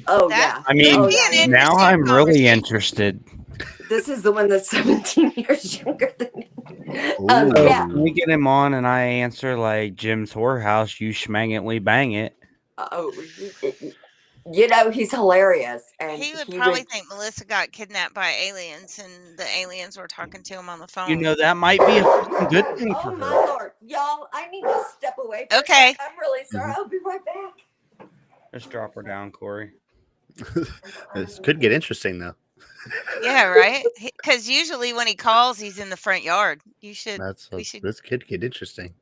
Oh, That yeah. I mean, could be an now interesting I'm really conversation. interested. This is the one that's 17 years younger than me. Ooh. So Yeah. can we get him on and I answer like Jim's whorehouse, you schmang it, we bang it. Oh, he's hilarious. And He would probably think Melissa got kidnapped by aliens and the aliens were talking to him on the phone. You know, that might be a fucking good thing Oh, for my her. Lord. Y'all, I need to step away for Okay. a sec. I'm really sorry. I'll be right back. Just drop her down, Corey. This could get interesting though. Yeah, right? Because usually when he calls, he's in the front yard. This could get interesting.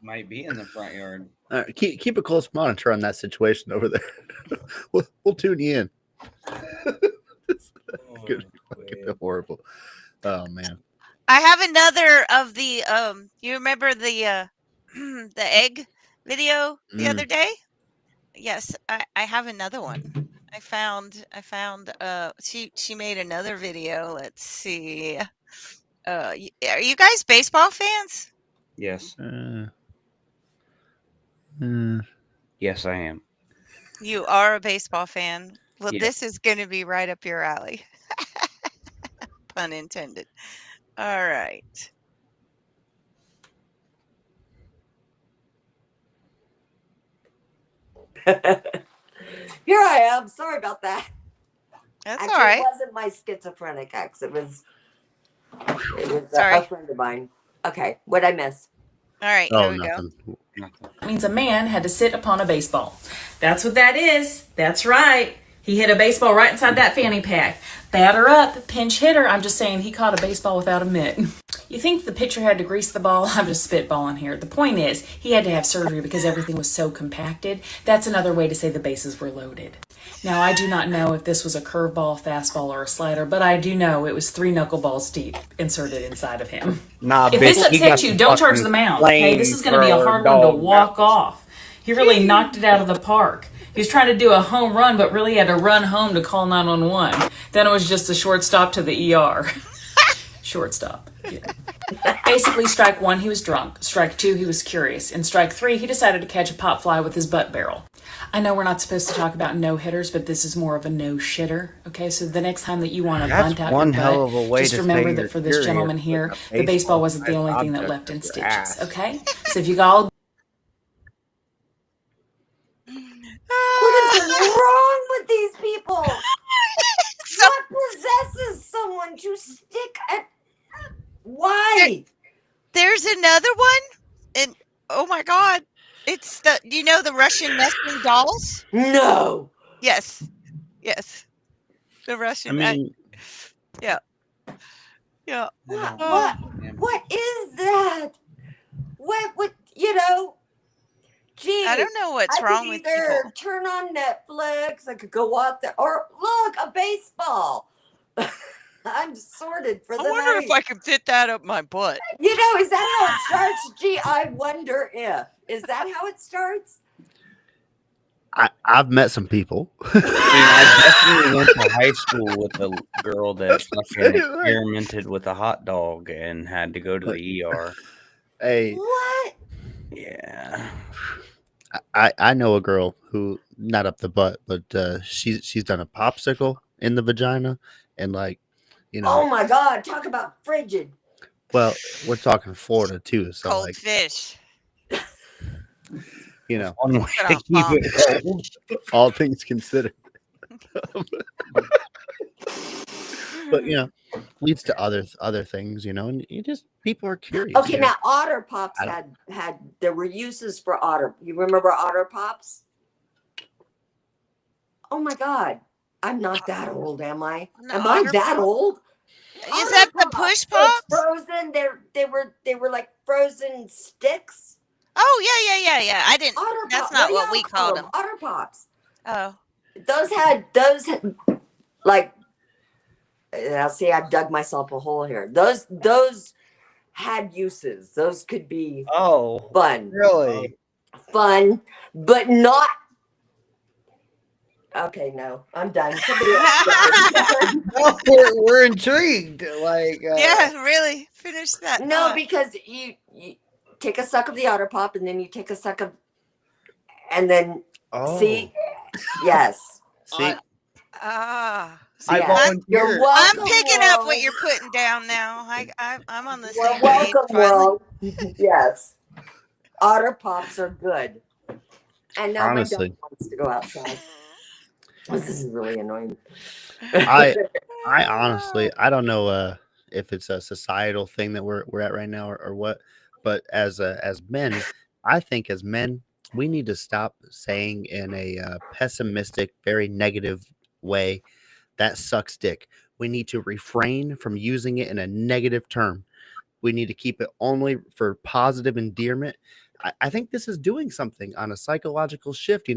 Might be in the front yard. All right, keep a close monitor on that situation over there. we'll tune you in. It's gonna be fucking horrible. Oh man. I have another of the you remember the the egg video the other day? Yes, I have another one. I found she made another video. Let's see. Are you guys baseball fans? Yes. Uh, Yes, I am. You are a baseball fan. Well, Yeah. this is going to be right up your alley. Pun intended. All right. Here I am. Sorry about that. That's Actually, all right. it wasn't my schizophrenic ex. It was Sorry. a friend of mine. Okay, what I miss? All right, Oh, here we go. nothing. That means a man had to sit upon a baseball. That's what that is. That's right. He hit a baseball right inside that fanny pack. Batter up, pinch hitter. I'm just saying he caught a baseball without a mitt. You think the pitcher had to grease the ball? I'm just spitballing here. The point is, he had to have surgery because everything was so compacted. That's another way to say the bases were loaded. Now, I do not know if this was a curveball, fastball, or a slider, but I do know it was 3 knuckleballs deep inserted inside of him. Nah, If this upsets you, don't charge the mound, okay? This is going to be a hard one to walk off. He really knocked it out of the park. He was trying to do a home run, but really had to run home to call 911. Then it was just a shortstop to the ER. Shortstop. Yeah. Basically, strike 1, he was drunk. Strike 2, he was curious. And strike 3, he decided to catch a pop fly with his butt barrel. I know we're not supposed to talk about no-hitters, but this is more of a no-shitter. Okay, so the next time that you want to bunt out one your hell butt, of a way just to remember say that you're for this gentleman here, curious the with a baseball wasn't the baseball only thing that object left in up your stitches. ass. Okay, so if you all What is wrong with these people? What possesses someone to stick at? Why? There's another one, and oh my God, it's the the Russian nesting dolls? No. Yes, the I Russian. mean, Yeah, yeah. What is that? What? Gee, I don't know what's I could wrong with either people. turn on Netflix, I could go out there, or look, a baseball. I'm sorted for I the wonder night. if I can fit that up my butt. Is that how it starts? Gee, I wonder if. Is that how it starts? I've met some people. I definitely went to high school with a girl that fucking experimented with a hot dog and had to go to the ER. Hey, What? Yeah. I know a girl who, not up the butt, but she's done a popsicle in the vagina, and Oh my God! Talk about frigid. well, we're talking Florida too, so Cold fish. One way Put to on keep it cold. all things considered. But leads to other things, and you just people are curious. Okay, now Otter Pops had there were uses for Otter. You remember Otter Pops? Oh my God, I'm not that old, am I? No, Am I Otter that Pop- old? Is that the push So it's pops? frozen. They were like frozen sticks. Oh yeah. I didn't. Otter That's Pops. not do what y'all we call called them. Otter Pops. Oh. Those had like. Now see, I've dug myself a hole here. Those had uses. Those could be fun. Really? Fun, but not. Okay, no, I'm done. Somebody else We're intrigued. Yeah, really. Finish that. No, because you take a suck of the Otter Pop, and then you take a suck of, and then see, yes. See, I Yeah. volunteer. You're welcome. I'm picking up what world. you're putting down now. I'm on the You're same page. welcome, finally. world. Yes, Otter Pops are good. And now Honestly. my dog wants to go outside. This is really annoying. I honestly I don't know if it's a societal thing that we're at right now or what, but as men, I think as men we need to stop saying in a pessimistic, very negative way that sucks dick. We need to refrain from using it in a negative term. We need to keep it only for positive endearment. I think this is doing something on a psychological shift.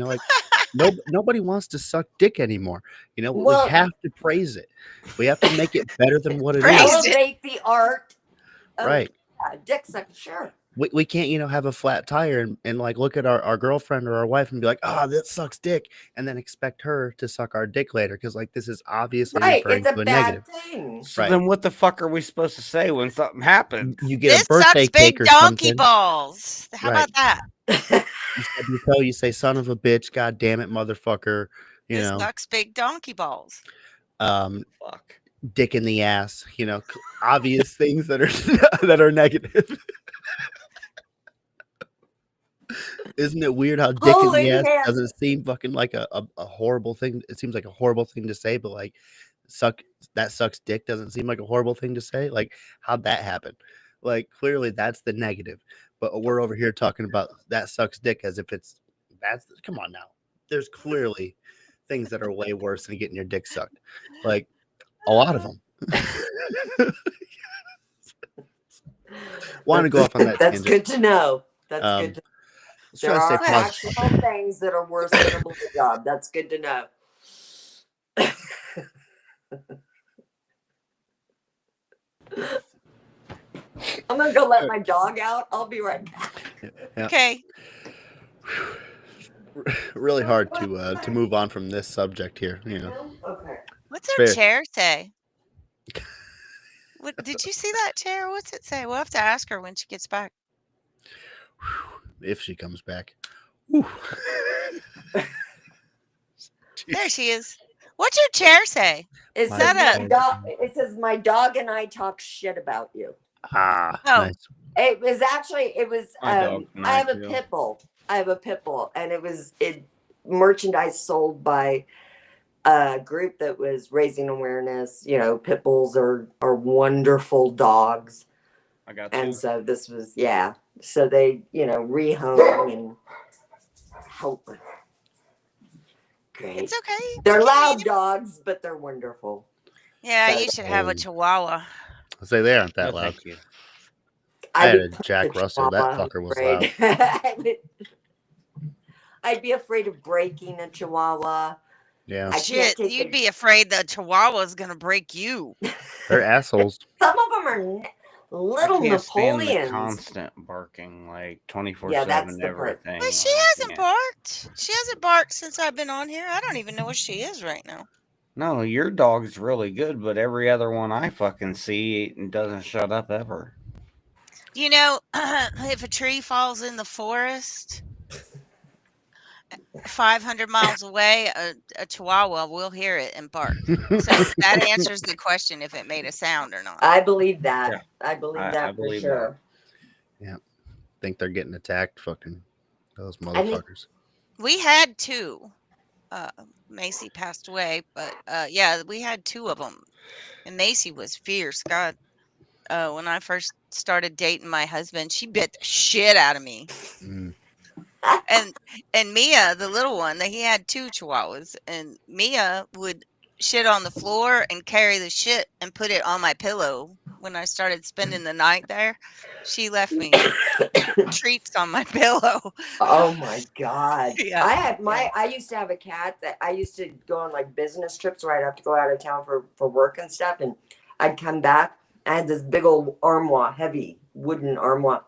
Nobody wants to suck dick anymore. Well- we have to praise it. We have to make it better than what it Praise is. it. Elevate the art. Of, Right. Dick suck. Sure. we can't, have a flat tire and like look at our girlfriend or our wife and be like, oh, that sucks dick, and then expect her to suck our dick later, because like this is obviously Right. referring It's a to a bad negative. thing. So Right. then what the fuck are we supposed to say when something happens? You get This a birthday sucks big cake or donkey something. balls. How Right. about that? You say son of a bitch, god damn it, motherfucker, This sucks big donkey balls. Fuck. dick in the ass, obvious things that are that are negative. Isn't it weird how dick in the Holy ass man. doesn't seem fucking like a horrible thing? It seems like a horrible thing to say, but like that sucks dick doesn't seem like a horrible thing to say. Like, how'd that happen? Like, clearly that's the negative, but we're over here talking about that sucks dick as if come on now. There's clearly things that are way worse than getting your dick sucked. Like, a lot of them. Want to go off on that That's tangent. good to know. That's good to know. Let's There try to are stay positive. actual things that are worse than a blowjob. That's good to know. I'm gonna go let my dog out. I'll be right back. Yeah. Okay. Really hard to move on from this subject here. Okay. What's her Fair. chair say? What did you see that chair? What's it say? We'll have to ask her when she gets back. If she comes back. There she is. What's your chair say? It My says that my dog. It says my dog and I talk shit about you. Oh. Nice. It was actually. My dog and I I have a too. pit bull. And it merchandise sold by a group that was raising awareness. Pit bulls are wonderful dogs. I got And two. so this was, so they, rehome and help. Great. It's okay. They're You can loud eat 'em. dogs, but they're wonderful. Yeah, So- you should have a chihuahua. I'll say they aren't No, that loud. thank you. I had I'd a be Jack Russell. That Chihuahua, fucker was I'm loud. afraid. I'd be afraid of breaking a chihuahua. Yeah. I can't Shit, take you'd it. be afraid the chihuahua's gonna break you. They're assholes. Some of them are little I can't stand the Napoleons. constant barking, like 24/7 Yeah, that's the part. everything. But she hasn't barked. She hasn't barked since I've been on here. I don't even know where she is right now. No, your dog's really good, but every other one I fucking see doesn't shut up ever. If a tree falls in the forest 500 miles away, a chihuahua will hear it and bark. So that answers the question if it made a sound or not. I believe that. Yeah. I believe I that believe for sure. Think they're getting attacked. Fucking those I think- motherfuckers. We had two. Macy passed away, but yeah, we had two of them. And Macy was fierce. God, when I first started dating my husband, she bit the shit out of me. Mm. And Mia, the little one, he had two chihuahuas, and Mia would shit on the floor and carry the shit and put it on my pillow. When I started spending the night there, she left me treats on my pillow. Oh my God. Yeah. I used to have a cat that I used to go on like business trips where I'd have to go out of town for work and stuff. And I'd come back. I had this big old armoire, heavy wooden armoire.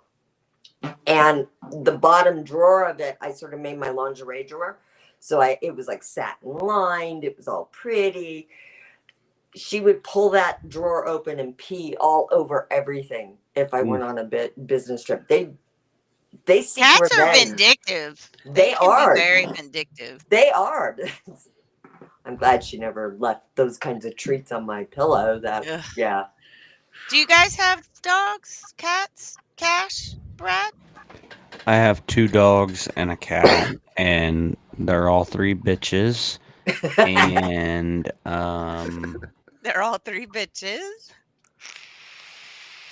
And the bottom drawer of it, I sort of made my lingerie drawer. So it was like satin lined. It was all pretty. She would pull that drawer open and pee all over everything if I went on a business trip. They seek Cats are revenge. vindictive. They can are be very vindictive. They are. I'm glad she never left those kinds of treats on my pillow. Ugh. Yeah. Do you guys have dogs, cats, Cash, Brad? I have 2 dogs and a cat, and they're all 3 bitches. And They're all 3 bitches.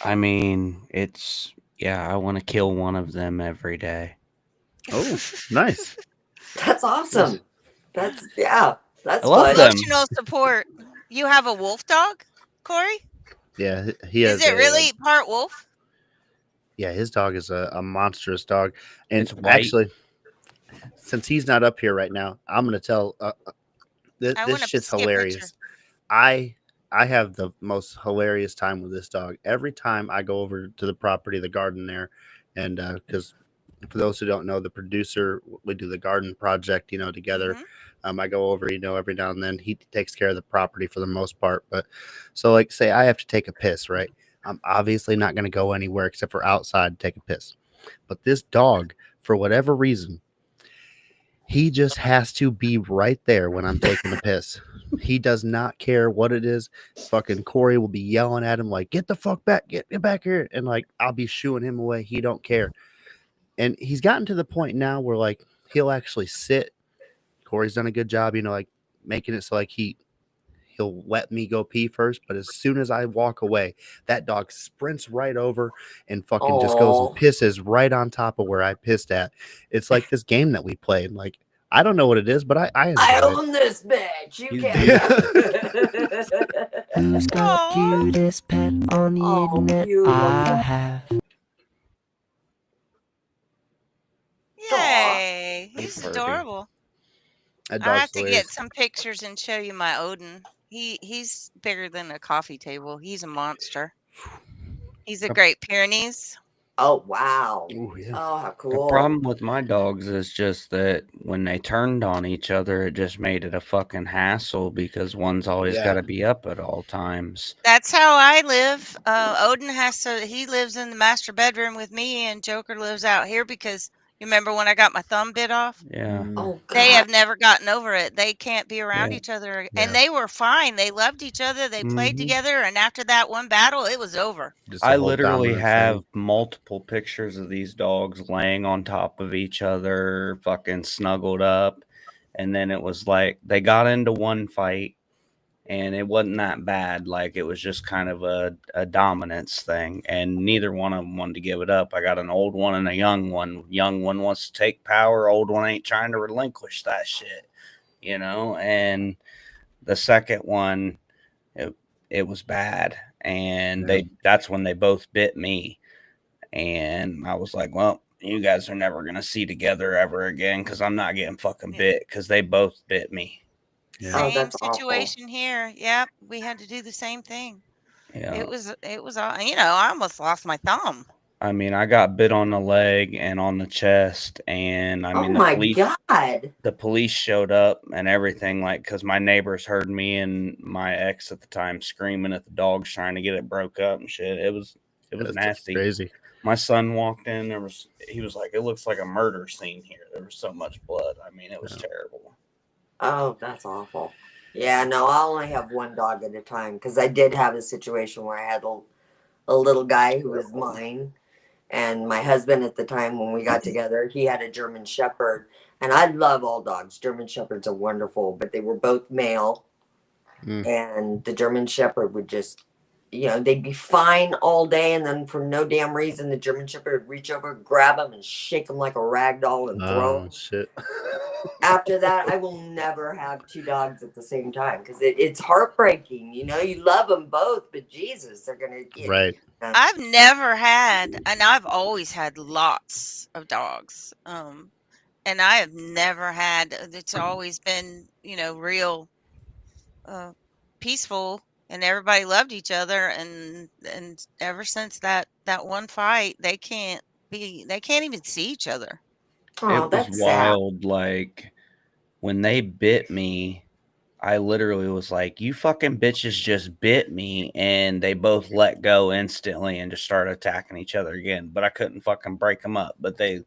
I mean, I want to kill one of them every day. Oh, nice. That's awesome. That's I love fun. them. Emotional support. You have a wolf dog, Corey? Yeah, he has. Is it really part wolf? Yeah, his dog is a monstrous dog, and It's white. actually, since he's not up here right now, I'm gonna tell. This wanna shit's see a picture. hilarious. I have the most hilarious time with this dog. Every time I go over to the property, the garden there, And because for those who don't know, the producer, we do the garden project, together. I go over, every now and then. He takes care of the property for the most part. But so, like, say I have to take a piss, right? I'm obviously not going to go anywhere except for outside to take a piss. But this dog, for whatever reason, he just has to be right there when I'm taking a piss. He does not care what it is. Fucking Corey will be yelling at him like, "Get the fuck back, get back here!" And like I'll be shooing him away. He don't care. And he's gotten to the point now where like he'll actually sit. Corey's done a good job, like making it so like he'll let me go pee first, but as soon as I walk away, that dog sprints right over and fucking just goes and pisses right on top of where I pissed at. It's like this game that we played. Like, I don't know what it is, but I enjoy I it. own this bitch. You can't. Who's got the cutest pet on the internet? I have. Yay! He's He's adorable. That I dog's have to get hilarious. some pictures and show you my Odin. He's bigger than a coffee table. He's a monster. He's a Great Pyrenees. Oh wow! Ooh, yeah. Oh, how The cool! problem with my dogs is just that when they turned on each other, it just made it a fucking hassle because one's always Yeah. got to be up at all times. That's how I live. Odin he lives in the master bedroom with me, and Joker lives out here because you remember when I got my thumb bit off? Yeah. Oh They god! have never gotten over it. They can't be around Yeah. each other. Yeah. And they were fine. They loved each other. They played together. And after that one battle, it was over. Just the I whole literally dominance have thing. multiple pictures of these dogs laying on top of each other, fucking snuggled up. And then it was like they got into one fight and it wasn't that bad. Like it was just kind of a dominance thing. And neither one of them wanted to give it up. I got an old one and a young one. Young one wants to take power. Old one ain't trying to relinquish that shit, And the second one, it was bad. And that's when they both bit me. And I was like, well, you guys are never going to see together ever again because I'm not getting fucking bit because they both bit me. Yeah. Oh, Same that's awful. situation here. Yep. We had to do the same thing. Yeah. It was, I almost lost my thumb. I mean, I got bit on the leg and on the chest, and I mean, Oh my god! the police showed up and everything, like, because my neighbors heard me and my ex at the time screaming at the dogs trying to get it broke up and shit. It was nasty. Crazy. My son walked in. He was like, it looks like a murder scene here. There was so much blood. I mean, it was terrible. Oh, that's awful. Yeah, no, I only have one dog at a time because I did have a situation where I had a little guy who was mine. And my husband at the time when we got together, he had a German Shepherd. And I love all dogs. German Shepherds are wonderful, but they were both male. And the German Shepherd would just, they'd be fine all day. And then for no damn reason, the German Shepherd would reach over, grab them and shake them like a rag doll and throw them. Shit. After that, I will never have two dogs at the same time because it's heartbreaking. You love them both, but Jesus, they're going to. Right. I've never had, and I've always had lots of dogs. And I have never had, it's always been, real peaceful and everybody loved each other. And ever since that one fight, they can't even see each other. Oh, it was that's sad. wild. Like when they bit me, I literally was like, you fucking bitches just bit me. And they both let go instantly and just started attacking each other again. But I couldn't fucking break them up. But as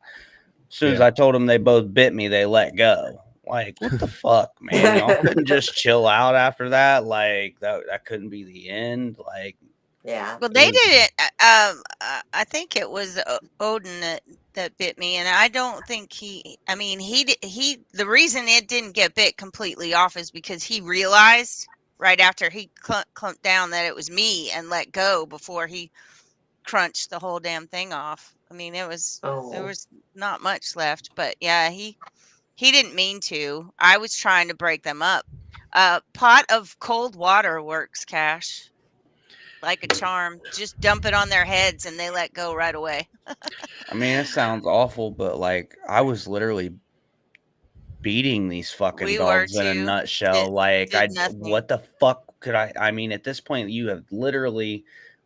soon as I told them they both bit me, they let go. Like, what the fuck, man? Y'all couldn't just chill out after that? Like, that couldn't be the end? Like, yeah. Well, they didn't. I think it was Odin that bit me, and I don't think he. I mean, the reason it didn't get bit completely off is because he realized right after he clumped down that it was me and let go before he crunched the whole damn thing off. I mean, there was not much left, but yeah, he didn't mean to. I was trying to break them up. Pot of cold water works, Cash. Like a charm. Just dump it on their heads and they let go right away. I mean, it sounds awful, but like I was literally beating these fucking We were dogs in a too. nutshell. Did nothing. What the fuck could I mean, at this point you have literally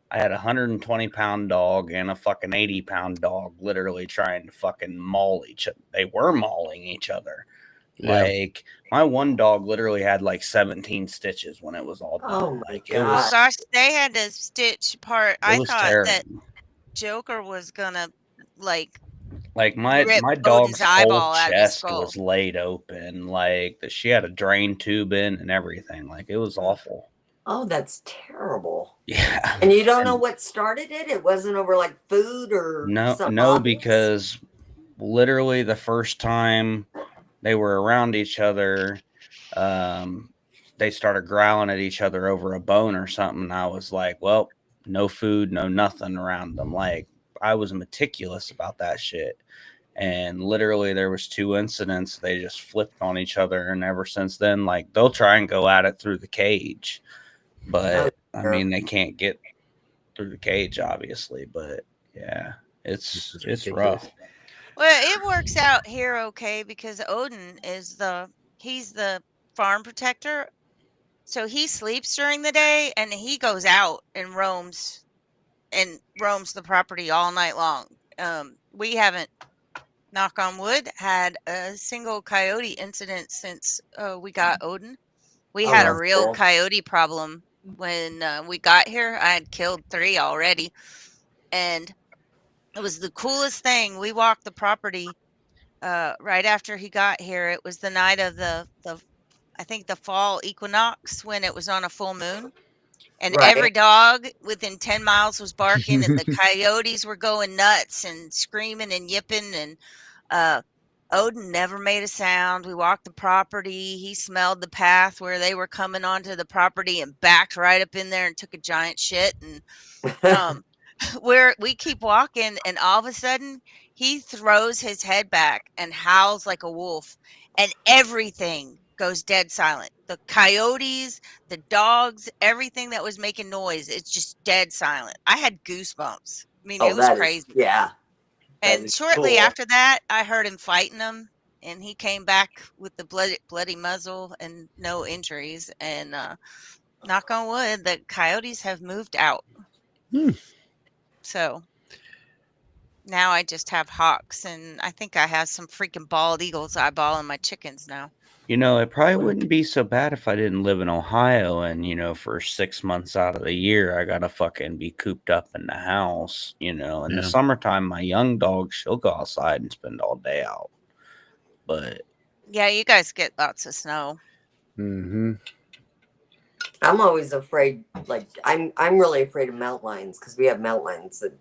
I had a 120-pound dog and a fucking 80-pound dog literally trying to fucking maul each other. They were mauling each other. Yeah. Like, my one dog literally had like 17 stitches when it was all done. Oh my Like, God. it was, Gosh, they had to stitch part. I was thought terrible. that Joker was gonna like Like my rip dog's Odin's whole eyeball out of his chest skull. was laid open. Like she had a drain tube in and everything. Like it was awful. Oh, that's terrible. Yeah. And you don't know what started it? It wasn't over like food or something No, obvious? because literally the first time they were around each other, they started growling at each other over a bone or something. And I was like, well, no food, no nothing around them. Like I was meticulous about that shit. And literally there was 2 incidents. They just flipped on each other. And ever since then, like they'll try and go at it through the cage. But I mean, they can't get through the cage, obviously. But yeah, it's rough. Well, it works out here okay because Odin is he's the farm protector. So he sleeps during the day and he goes out and roams the property all night long. We haven't, knock on wood, had a single coyote incident since we got Odin. We Oh, had a that's real cool. coyote problem when we got here. I had killed 3 already, and it was the coolest thing. We walked the property right after he got here. It was the night of the I think the fall equinox when it was on a full moon. And every Right. dog within 10 miles was barking, and the coyotes were going nuts and screaming and yipping. And Odin never made a sound. We walked the property. He smelled the path where they were coming onto the property and backed right up in there and took a giant shit. And where we keep walking, and all of a sudden he throws his head back and howls like a wolf, and everything goes dead silent. The coyotes, the dogs, everything that was making noise, it's just dead silent. I had goosebumps. I mean, Oh, it was that is, crazy. yeah. That And is shortly cool. after that, I heard him fighting them, and he came back with the bloody muzzle and no injuries. And knock on wood, the coyotes have moved out. So now I just have hawks, and I think I have some freaking bald eagles eyeballing my chickens now. You know, it probably wouldn't be so bad if I didn't live in Ohio and, you know, for 6 months out of the year, I gotta fucking be cooped up in the house, you know. In the Yeah. summertime, my young dog, she'll go outside and spend all day out. But Yeah, you guys get lots of snow. Mm-hmm. I'm always afraid, like, I'm really afraid of mountain lions because we have mountain lions that,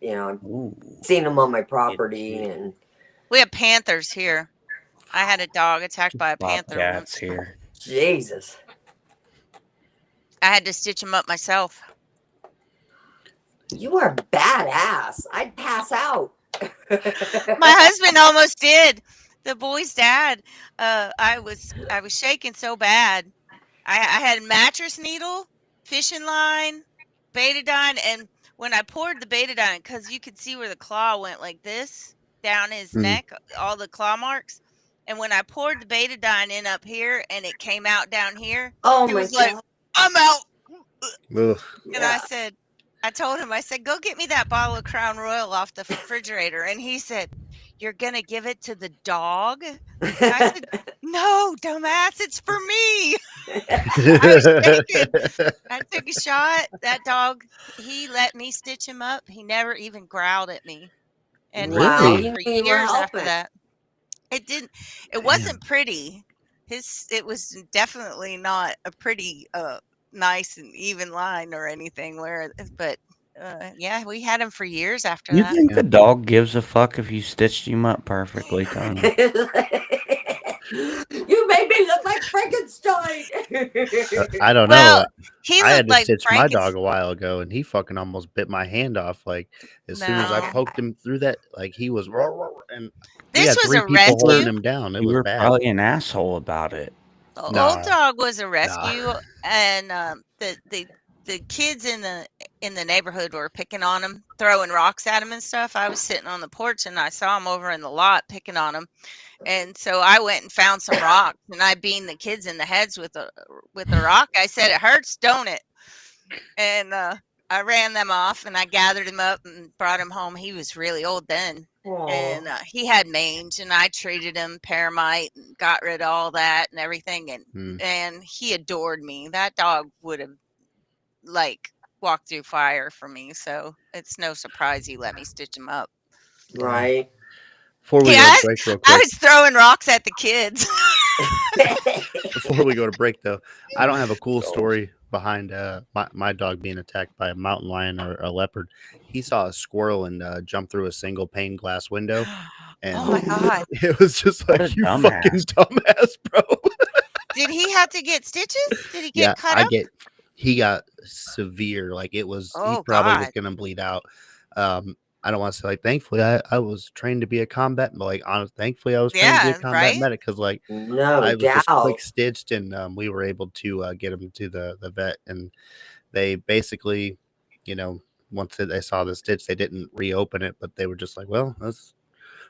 you know, I've ooh, seen them on my property. And We have panthers here. I had a dog attacked by a panther bobcats once. here. Jesus. I had to stitch him up myself. You are badass. I'd pass out. My husband almost did. The boy's dad. I was shaking so bad. I had a mattress needle, fishing line, betadine, and when I poured the betadine, because you could see where the claw went like this down his neck, all the claw marks. And when I poured the betadine in up here and it came out down here, Oh he my was like, God. "I'm out." Ugh. And I told him, I said, "Go get me that bottle of Crown Royal off the refrigerator." And he said, "You're going to give it to the dog?" I said, "No, dumbass, it's for me." I was shaking. I took a shot. That dog, he let me stitch him up. He never even growled at me. And he Wow, lived Really? you for knew you were years after helping. that. It wasn't pretty. It was definitely not a pretty nice and even line or anything but yeah, we had him for years after You that. think the dog gives a fuck if you stitched him up perfectly, Tony? You made me look like Frankenstein. I don't Well, know. he I had looked to like stitch my dog Frankenstein. a while ago, and he fucking almost bit my hand off. Like as soon as I No. poked him through that, like he was, and we This had was 3 a people holding rescue. him down. It You was were bad. probably an asshole about it. Old Nah, dog was a nah. rescue, and the kids in the neighborhood were picking on him, throwing rocks at him and stuff. I was sitting on the porch and I saw him over in the lot picking on him, and so I went and found some rocks and I beamed the kids in the heads with a rock. I said, "It hurts, don't it?" And I ran them off and I gathered him up and brought him home. He was really old then. And he had mange, and I treated him paramite and got rid of all that and everything. And he adored me. That dog would have like walked through fire for me. So it's no surprise he let me stitch him up. Right. Before we go to break real quick. I was throwing rocks at the kids. Before we go to break, though, I don't have a cool story behind my dog being attacked by a mountain lion or a leopard. He saw a squirrel and jump through a single pane glass window. And oh my God. It was just like, you fucking dumbass, bro. Did he have to get stitches? Did he get cut up? He got severe. Like he probably was going to bleed out. I don't want to say like, thankfully I was trained to be a combat, but like honestly, thankfully I was trained to be a combat medic because like I was just quick stitched and we were able to get him to the vet, and they basically, you know, once they saw the stitch, they didn't reopen it, but they were just like, well, this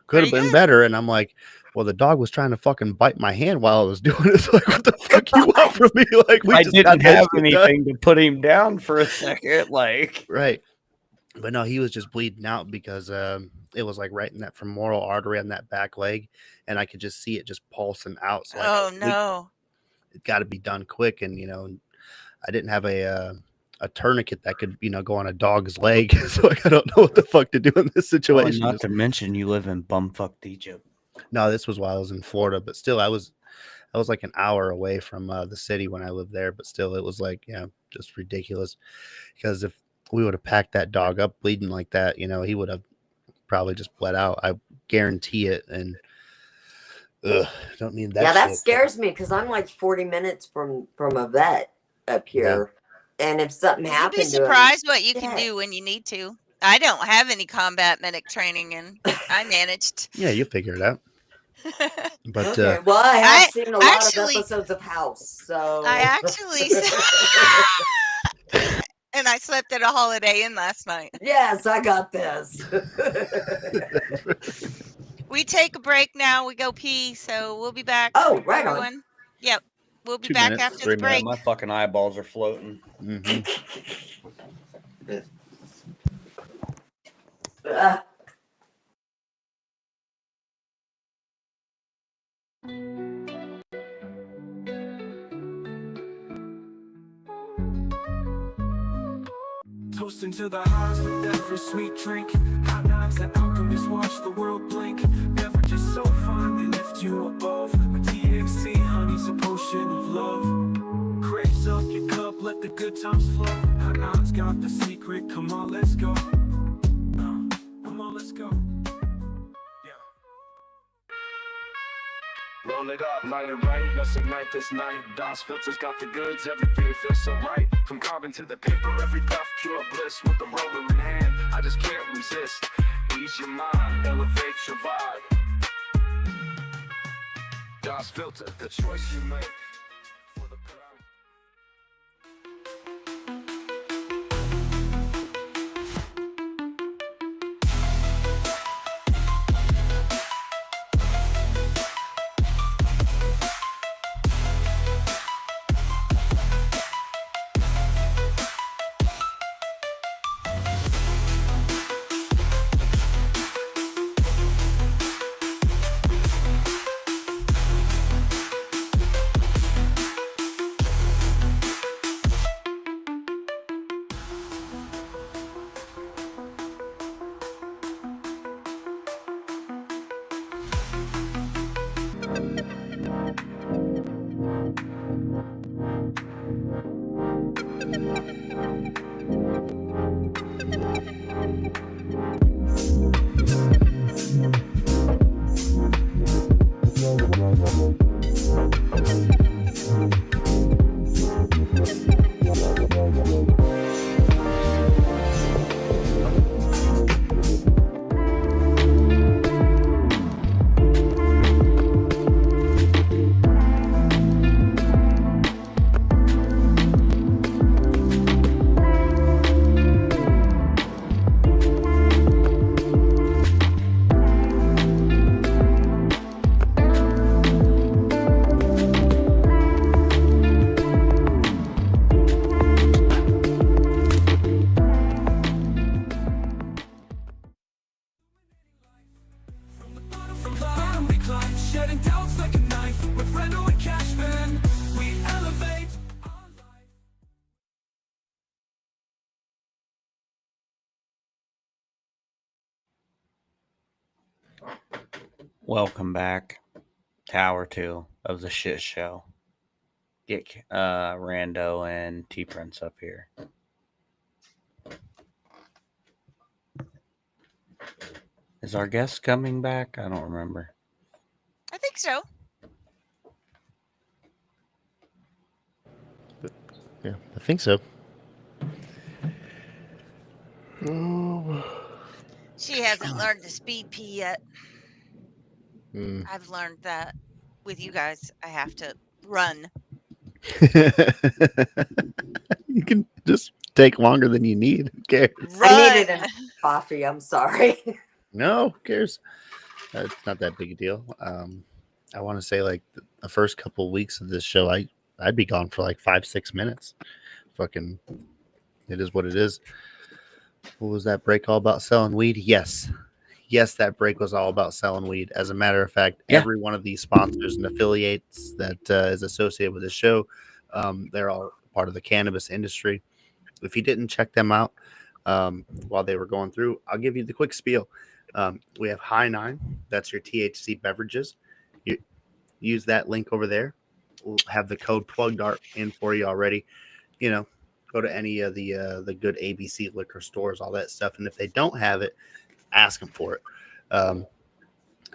could have been better. And I'm like, well, the dog was trying to fucking bite my hand while I was doing it. So like, what the fuck you want from me? Like, I didn't have anything to put him down for a second. Like, right. But no, he was just bleeding out because it was like right in that femoral artery on that back leg, and I could just see it just pulsing out. So no, it got to be done quick. And you know, I didn't have a tourniquet that could, you know, go on a dog's leg, so like, I don't know what the fuck to do in this situation. Well, not to mention you live in bumfuck Egypt. No, this was while I was in Florida, but still, I was like an hour away from the city when I lived there. But still, it was like, yeah, just ridiculous. Because if we would have packed that dog up bleeding like that, you know, he would have probably just bled out. I guarantee it. And don't need that. Yeah, that scares me because I'm like 40 minutes from a vet up here. Yeah. And if something happened, you'd be surprised what you can do when you need to. I don't have any combat medic training, and I managed. Yeah, you figure it out. But okay. Well, I have seen a lot of episodes of House, so I actually. And I slept at a Holiday Inn last night. Yes, I got this. We take a break now. We go pee, so we'll be back. Oh, right on. Yep, we'll be back after the break. My fucking eyeballs are floating. Mm-hmm. Toasting to the highs with every sweet drink. Hot knives that alchemists watch the world blink. Beverages so fine they lift you above. With THC, honey's a potion of love. Raise up your cup, let the good times flow. Hot knives got the secret, come on, let's go. Come on, let's go. Roll it up, light it right, let's ignite this night. DOS filters got the goods, everything feels so right. From carbon to the paper, every puff, pure bliss. With the roller in hand, I just can't resist. Ease your mind, elevate your vibe. DOS filter, the choice you make. Welcome back to hour 2 of the shit show. Get Rando and T Prince up here. Is our guest coming back? I don't remember. I think so. Yeah, I think so. She hasn't learned the speed P yet. Mm. I've learned that with you guys, I have to run. You can just take longer than you need. Who cares? Run. I needed a coffee. I'm sorry. No, who cares? It's not that big a deal. I want to say like the first couple of weeks of this show, I'd be gone for like 5-6 minutes. Fucking, it is what it is. What was that break all about? Selling weed? Yes, that break was all about selling weed. As a matter of fact, Yeah. every one of these sponsors and affiliates that is associated with the show, they're all part of the cannabis industry. If you didn't check them out while they were going through, I'll give you the quick spiel. We have High 9. That's your THC beverages. You use that link over there. We'll have the code plugged in for you already. You know, go to any of the good ABC liquor stores, all that stuff. And if they don't have it, ask them for it.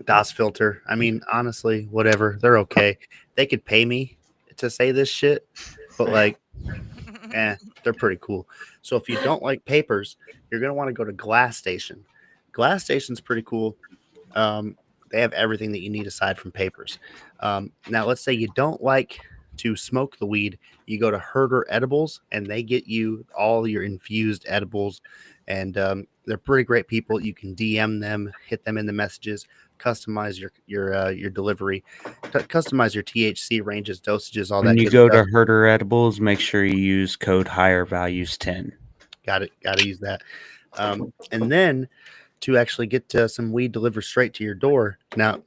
Das Filter. I mean, honestly, whatever. They're okay. They could pay me to say this shit, but like, they're pretty cool. So if you don't like papers, you're gonna want to go to Glass Station. Glass Station's pretty cool. They have everything that you need aside from papers. Now, let's say you don't like to smoke the weed, you go to Herder Edibles, and they get you all your infused edibles. And they're pretty great people. You can DM them, hit them in the messages, customize your delivery, customize your THC ranges, dosages, all that. When you good go stuff. to Herder Edibles, make sure you use code higher values 10. Got to use that. And then to actually get some weed delivered straight to your door. Now,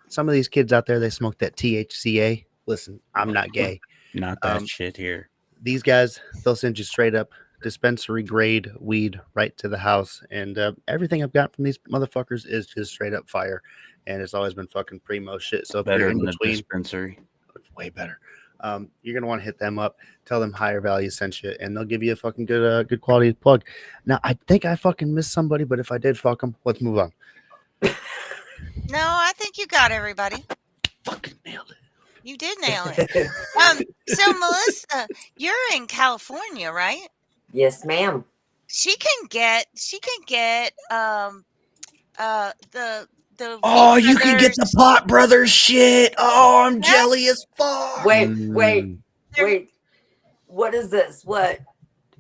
some of these kids out there, they smoke that THCA. Listen, I'm not gay. Not that shit here. These guys, they'll send you straight up dispensary grade weed right to the house. And everything I've got from these motherfuckers is just straight up fire. And it's always been fucking primo shit. So if Better you're in than the between, dispensary. way better. You're gonna want to hit them up, tell them Higher Value sent you, and they'll give you a fucking good quality plug. Now, I think I fucking missed somebody, but if I did, fuck them. Let's move on. No, I think you got everybody. Fucking nailed it. You did nail it. So Melissa, you're in California, right? Yes, ma'am. She can get the Oh, Wheat you can get the Brothers- Pot Brothers shit. Oh, I'm Yeah. jelly as fuck. Wait. What is this? What?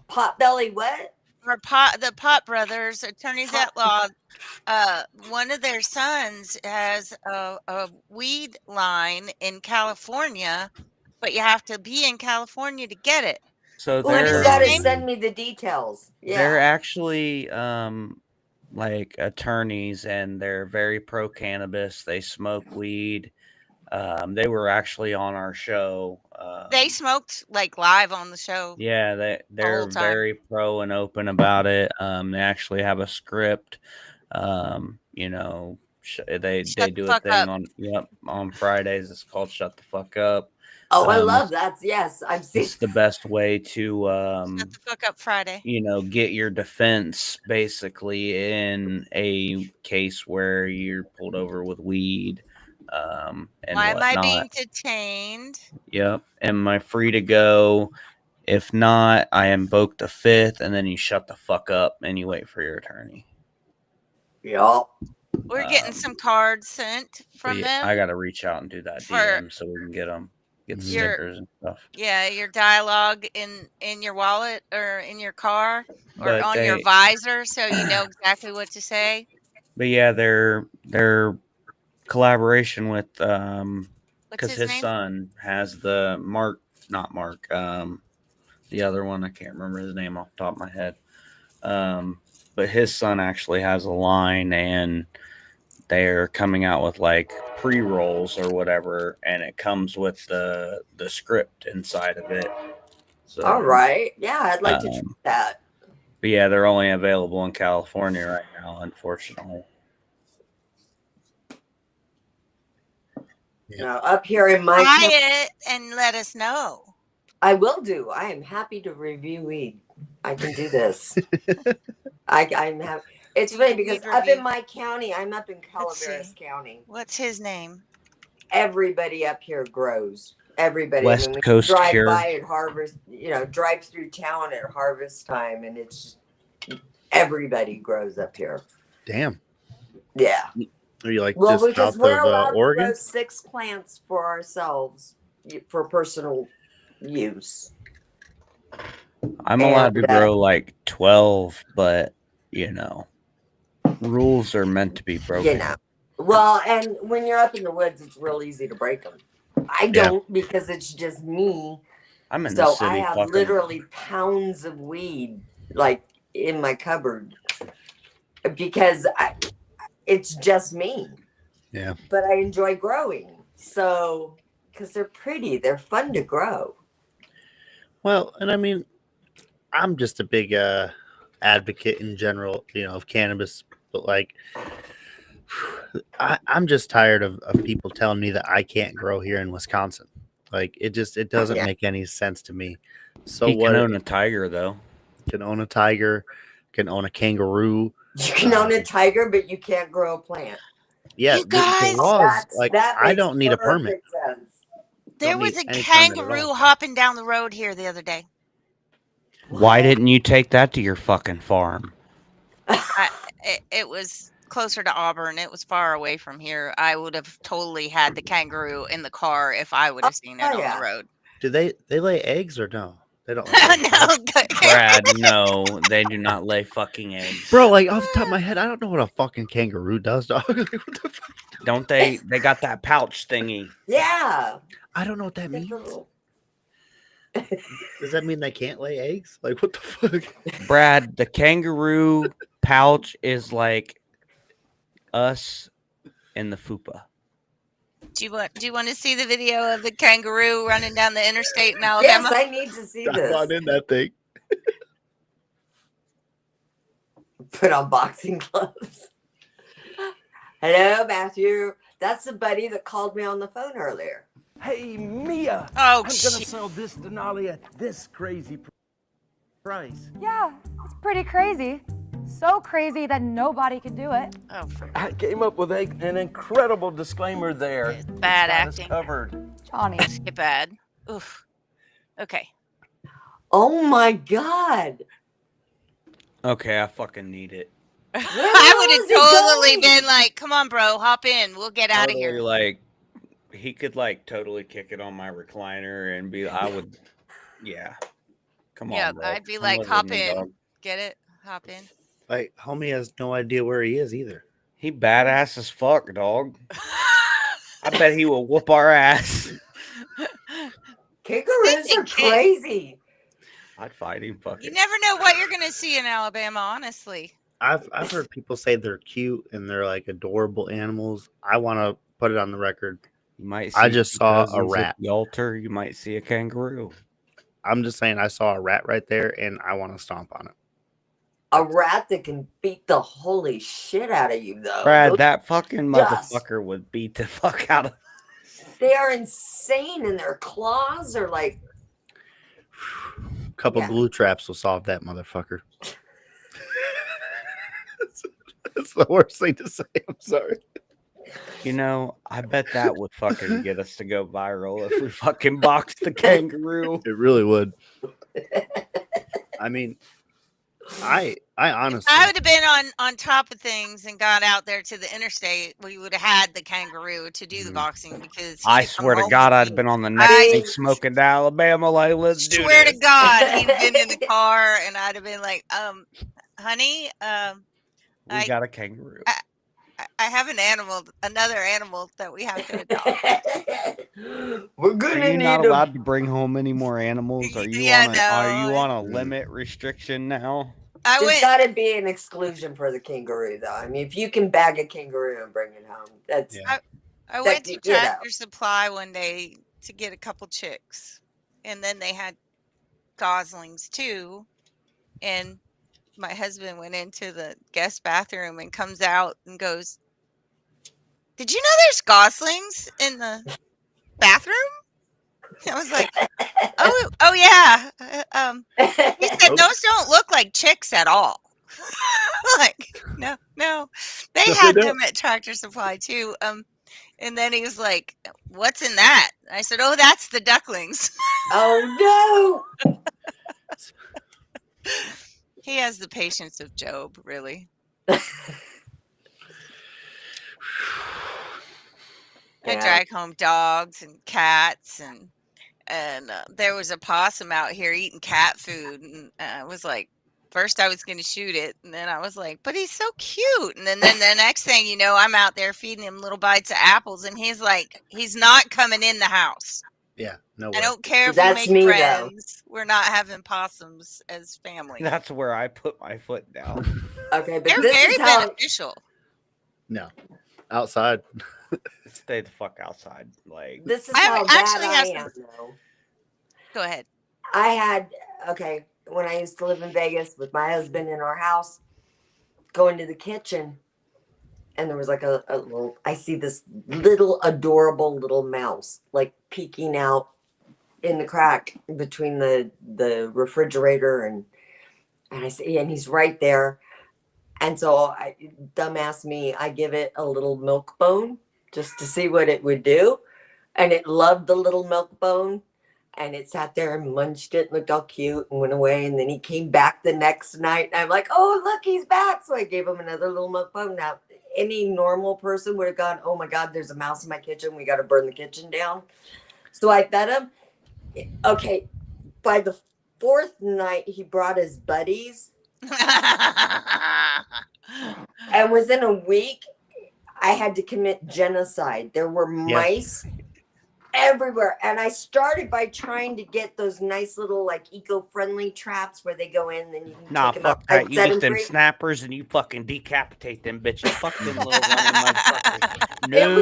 Potbelly what? or the Pot Brothers, attorneys at law. One of their sons has a weed line in California, but you have to be in California to get it. So Well, you they're gotta send me the details. they're Yeah. actually like attorneys, and they're very pro cannabis. They smoke weed. They were actually on our show. They smoked like live on the show. Yeah, they're whole time. very pro and open about it. They actually have a script. You know, they Shut do the a fuck thing up. on Fridays. It's called Shut the Fuck Up. Oh, I love that. Yes, I've seen. It's the best way to Shut the fuck up Friday. you know, get your defense basically in a case where you're pulled over with weed. And Why am I whatnot. being detained? Yep. Am I free to go? If not, I invoke the 5th, and then you shut the fuck up and you wait for your attorney. Yup. We're getting some cards sent But from yeah, them. I got to reach out and do that For- DM so we can get the Your- stickers and stuff. Yeah, your dialogue in your wallet or in your car or But on your visor, so you know exactly what to say. But yeah, their collaboration with What's because his his name? son has the not Mark, the other one, I can't remember his name off the top of my head. But his son actually has a line, and they're coming out with like pre-rolls or whatever, and it comes with the script inside of it. So, All right. Yeah, I'd like to try that. But yeah, they're only available in California right now, unfortunately. Yeah. Up here in my Try county, it and let us know. I will do. I am happy to review weed. I can do this. I'm happy. It's Do funny the because weed up review. in my county, I'm up in Let's Calaveras see. County. What's his name? Everybody up here grows. Everybody. I mean, West we Coast drive Cure. by at harvest, drive through town at harvest time, and it's everybody grows up here. Damn. Yeah. Are you like Well, just because south we're of allowed to Oregon? grow 6 plants for ourselves for personal use. I'm allowed to And, grow like 12, but rules are meant to be broken. Well, and when you're up in the woods, it's real easy to break them. I Yeah. don't because it's just me. I'm in the So I city have fucking. literally pounds of weed like in my cupboard because it's just me. Yeah. But I enjoy growing. So, because they're pretty, they're fun to grow. Well, and I mean, I'm just a big advocate in general, of cannabis, but like, I'm just tired of people telling me that I can't grow here in Wisconsin. Like, it doesn't make any sense to me. So He can what? own a tiger, though. Can own a tiger, can own a kangaroo. You can own a tiger, but you can't grow a plant. Yeah, You guys, the laws, like, that I makes don't need a permit. perfect sense. there Don't was need a any permit at kangaroo all. hopping down the road here the other day. Why didn't you take that to your fucking farm? It was closer to Auburn. It was far away from here. I would have totally had the kangaroo in the car if I would have seen it on the road. Do they lay eggs or no? They don't lay eggs. No, Brad, no, they do not lay fucking eggs. Bro, like off the top of my head, I don't know what a fucking kangaroo does, dog. Like, what the fuck? Don't they? They got that pouch thingy. Yeah. I don't know what that means. Does that mean they can't lay eggs? Like, what the fuck? Brad, the kangaroo pouch is like us in the fupa. Do you want to see the video of the kangaroo running down the interstate in Alabama? Yes, I need to see Dive this. on in that thing. Put on boxing gloves. Hello, Matthew. That's the buddy that called me on the phone earlier. Hey, Mia. Oh, I'm gonna sell this Denali at this crazy price. Yeah, it's pretty crazy. So crazy that nobody could do it. Oh, I came up with an incredible disclaimer there. It's bad got us acting. covered. Johnny. Get bad. Oof. Okay. Oh my God. Okay, I fucking need it. I would have totally been like, come on, bro, hop in. We'll get out of Totally, here. like, he could like totally kick it on my recliner and be. I would. Yeah. Come on. Yeah, Bro. I'd be Come like, live hop with me, in. dog. Get it? Hop in. Like, homie has no idea where he is either. He badass as fuck, dog. I bet he will whoop our ass. Kangaroos are crazy. I'd fight him. Fuck You it. never know what you're gonna see in Alabama, honestly. I've heard people say they're cute and they're like adorable animals. I want to put it on the record. You might. I just saw a cousins at rat. the altar. You might see a kangaroo. I'm just saying I saw a rat right there and I want to stomp on it. A rat that can beat the holy shit out of you, though. Brad, Those that fucking dust. motherfucker would beat the fuck out of. They are insane, and their claws are like. A couple glue traps will solve that motherfucker. That's the worst thing to say. I'm sorry. You know, I bet that would fucking get us to go viral if we fucking boxed the kangaroo. It really would. I mean, I honestly, I would have been on top of things and got out there to the interstate. We would have had the kangaroo to do the boxing because I swear to God, I'd been on the next thing smoking to Alabama. Like, let's do swear this. to God, he'd been in the car and I'd have been like, honey, We got a kangaroo. I have another animal that we have to adopt. We're Are gonna you need not them. allowed to bring home any more animals? Are you Yeah, are you no. on a limit restriction now? There's got to be an exclusion for the kangaroo, though. I mean, if you can bag a kangaroo and bring it home, that's. I went to Tractor Supply one day to get a couple chicks, and then they had goslings too. And my husband went into the guest bathroom and comes out and goes, Did you know there's goslings in the bathroom? I was like, oh yeah. He said those don't look like chicks at all. Like, no, they No, they had them don't. at Tractor Supply too. And then he was like, "What's in that?" I said, "Oh, that's the ducklings." Oh no! He has the patience of Job, really. I Yeah. drag home dogs and cats, and there was a possum out here eating cat food, and I was like, first I was going to shoot it, and then I was like, but he's so cute, and then the next thing you know, I'm out there feeding him little bites of apples, and he's like, he's not coming in the house. Yeah, no I way. don't care if we That's make me, though. friends. We're not having possums as family. That's where I put my foot down. Okay, but They're this very is how beneficial. No, outside. Stay the fuck outside. Like, this is I how actually bad have I some. am. Though. Go ahead. I had when I used to live in Vegas with my husband in our house, go into the kitchen, and there was like a little. I see this little adorable little mouse like peeking out in the crack between the refrigerator and I see, and he's right there. And so, dumbass me, I give it a little milk bone just to see what it would do. And it loved the little milk bone. And it sat there and munched it, looked all cute, and went away. And then he came back the next night. And I'm like, oh, look, he's back. So I gave him another little milk bone. Now, any normal person would have gone, oh my God, there's a mouse in my kitchen. We got to burn the kitchen down. So I fed him. Okay. By the fourth night, he brought his buddies. And within a week, I had to commit genocide. There were mice everywhere. And I started by trying to get those nice little, like, eco-friendly traps where they go in and you can nah, take them fuck that. outside, You set get them free. snappers and you fucking decapitate them bitches. Fuck them little running motherfuckers. No.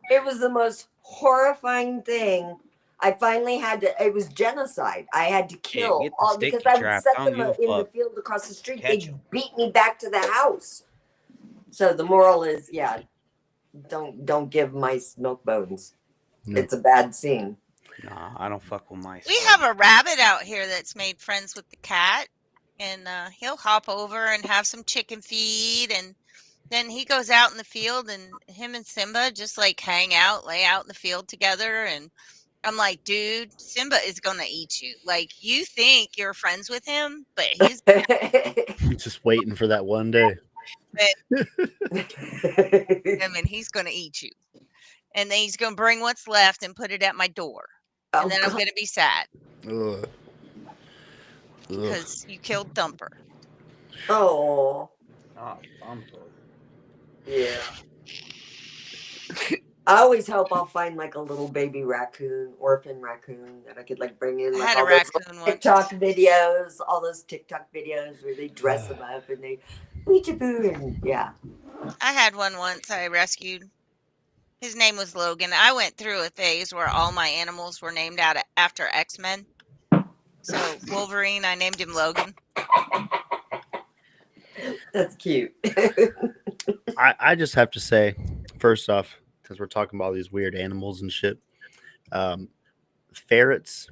It was the most horrifying thing. I finally had to. It was genocide. I had to kill get the all sticky because I would trap. set I them don't give a in the fuck. field across the street. Catch They 'em. beat me back to the house. So the moral is, don't give mice milk bones. No. It's a bad scene. Nah, I don't fuck with mice. We have a rabbit out here that's made friends with the cat, and he'll hop over and have some chicken feed, and then he goes out in the field, and him and Simba just like hang out, lay out in the field together, and I'm like, dude, Simba is gonna eat you. Like, you think you're friends with him, but he's Just waiting for that one day. he's gonna eat you. And then he's gonna bring what's left and put it at my door. Oh, and then I'm God. gonna be sad Ugh. because you killed Thumper. Oh, yeah. I always hope I'll find like a little baby raccoon, orphan raccoon that I could like bring in. I Like had a all those raccoon once. TikTok videos, all those TikTok videos where they dress them up and they peekaboo and yeah. I had one once I rescued. His name was Logan. I went through a phase where all my animals were named after X-Men. So Wolverine, I named him Logan. That's cute. I just have to say, first off, because we're talking about all these weird animals and shit, ferrets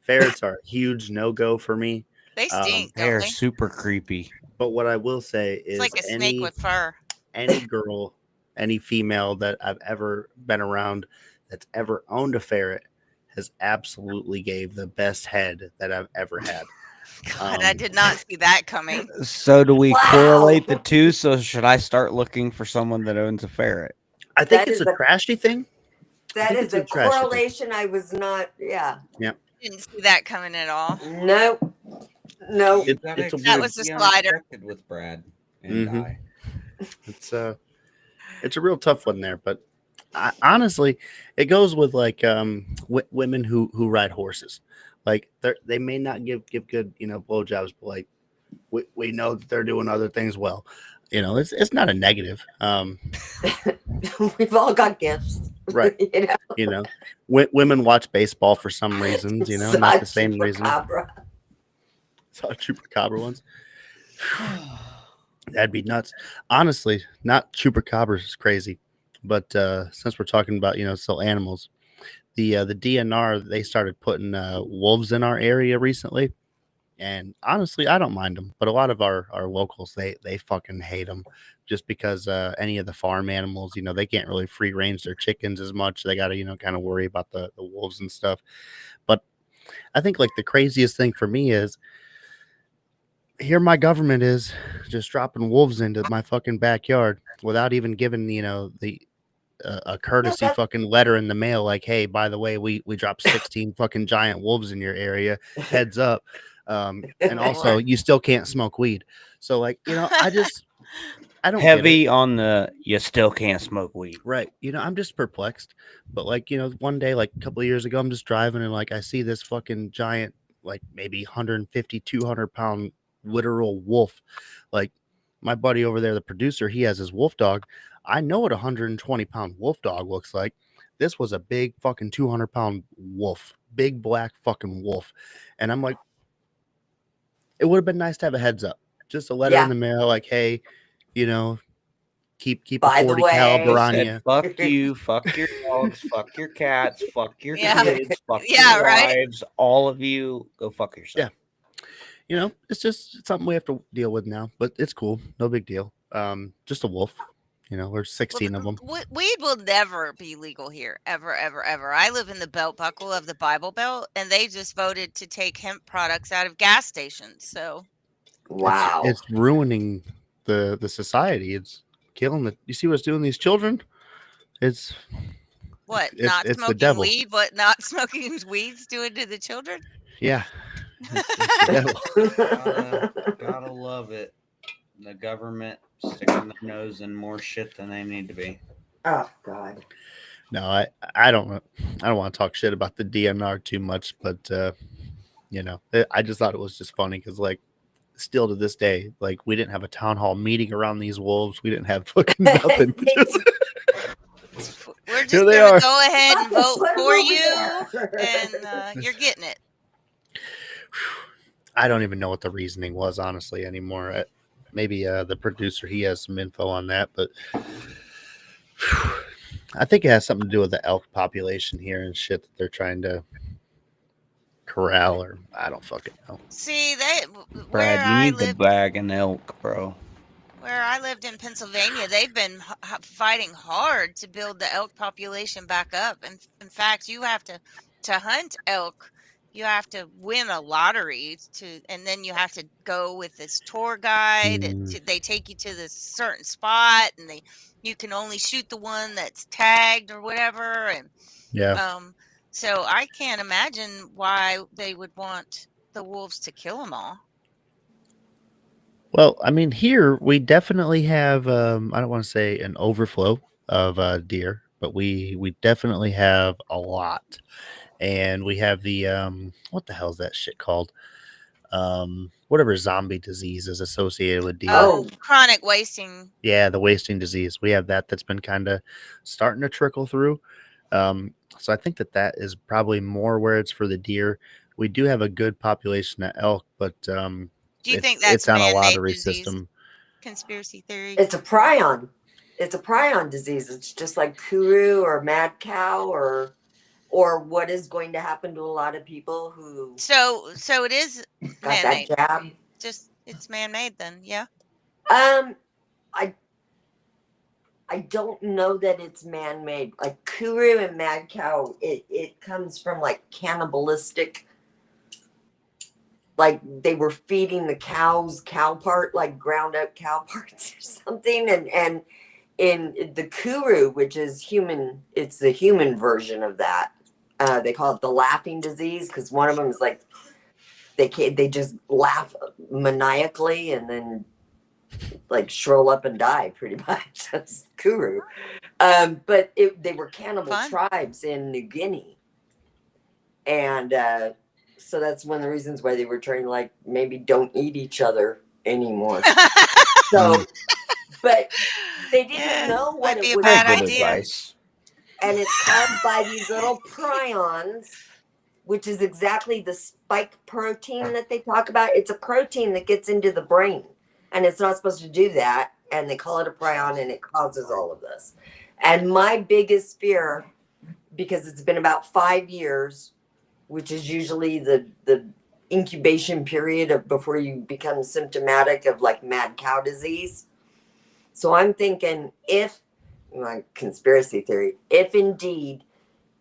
are a huge no-go for me. They stink, don't They're they? super creepy. But what I will say It's is like a snake with fur. any girl, any female that I've ever been around that's ever owned a ferret has absolutely gave the best head that I've ever had. God, I did not see that coming. So do we Wow. correlate the two? So should I start looking for someone that owns a ferret? I think That it's is a a- trashy thing. That think is it's a a trash thing. correlation I was not. Yeah. Didn't see that coming at all. Nope. Nope. It's a That weird. was the slider. with Brad and Mhm. It's a real tough one there, but honestly, it goes with like women who ride horses. Like they may not give good blowjobs, but like we know that they're doing other things well. It's not a negative. We've all got gifts. Right. Women watch baseball for some reasons. Not the same reason. Saw chupacabra ones. That'd be nuts. Honestly, not chupacabras is crazy. But since we're talking about still animals, the DNR, they started putting wolves in our area recently, and honestly, I don't mind them. But a lot of our locals, they fucking hate them, just because any of the farm animals, they can't really free range their chickens as much. They got to kind of worry about the wolves and stuff. But I think like the craziest thing for me is here my government is just dropping wolves into my fucking backyard without even giving the a courtesy fucking letter in the mail, like, hey, by the way, we dropped 16 fucking giant wolves in your area, heads up. And also you still can't smoke weed. So like, I don't get it. Heavy on the you still can't smoke weed. Right. I'm just perplexed. But like, one day, like a couple of years ago, I'm just driving and like I see this fucking giant, like maybe 150, 200-pound literal wolf. Like my buddy over there, the producer, he has his wolf dog. I know what a 120-pound wolf dog looks like. This was a big fucking 200-pound wolf, big black fucking wolf. And I'm like, it would have been nice to have a heads up, just a letter in the mail, like, hey, keep By a 40 caliber on you. Fuck you, fuck your dogs, fuck your cats, fuck your Yeah. kids, fuck Yeah, your right. wives, all of you, go fuck yourself. Yeah. It's something we have to deal with now, but it's cool. No big deal. Just a wolf. There's 16 of them. Weed will never be legal here, ever, ever, ever. I live in the belt buckle of the Bible Belt, and they just voted to take hemp products out of gas stations. So, wow, it's ruining the society. It's killing the. You see what's doing to these children? It's what? it's Not the smoking devil. weed? What? Not smoking weed's doing to the children? Yeah, it's the devil. Gotta love it. The government sticking their nose in more shit than they need to be. Oh God. No, I don't want to talk shit about the DNR too much, but I just thought it was just funny because like still to this day, like we didn't have a town hall meeting around these wolves. We didn't have fucking nothing. We're just gonna go ahead and vote for you, and you're getting it. I don't even know what the reasoning was honestly anymore. Maybe the producer, he has some info on that, but I think it has something to do with the elk population here and shit that they're trying to corral, or I don't fucking know. See, Brad, you need to bag an elk, bro. Where I lived in Pennsylvania, they've been fighting hard to build the elk population back up. And in fact, you have to hunt elk. You have to win a lottery and then you have to go with this tour guide. They take you to this certain spot, and you can only shoot the one that's tagged or whatever. And so I can't imagine why they would want the wolves to kill them all. Well, I mean, here we definitely have, I don't want to say an overflow of deer, but we definitely have a lot. And we have the, what the hell is that shit called? Whatever zombie disease is associated with deer. Oh, chronic wasting. Yeah, the wasting disease. We have that's been kind of starting to trickle through. So I think that is probably more where it's for the deer. We do have a good population of elk, but do you think that's on a man-made lottery disease? system? Conspiracy theory. It's a prion. It's a prion disease. It's just like kuru or mad cow or what is going to happen to a lot of people who. So it is got man-made. That jab. Just it's man-made then, yeah. I don't know that it's man-made. Like kuru and mad cow, it comes from like cannibalistic. Like they were feeding the cows cow part, like ground up cow parts or something, and in the kuru, which is human, it's the human version of that. They call it the laughing disease because one of them is like they just laugh maniacally and then like shrill up and die pretty much. That's kuru. But they were cannibal tribes in New Guinea, and so that's one of the reasons why they were trying to like maybe don't eat each other anymore. So, but they didn't know what it was. Bad idea. And it's caused by these little prions, which is exactly the spike protein that they talk about. It's a protein that gets into the brain, and it's not supposed to do that. And they call it a prion, and it causes all of this. And my biggest fear, because it's been about 5 years, which is usually the incubation period of before you become symptomatic of like mad cow disease. So I'm thinking, if my conspiracy theory, if indeed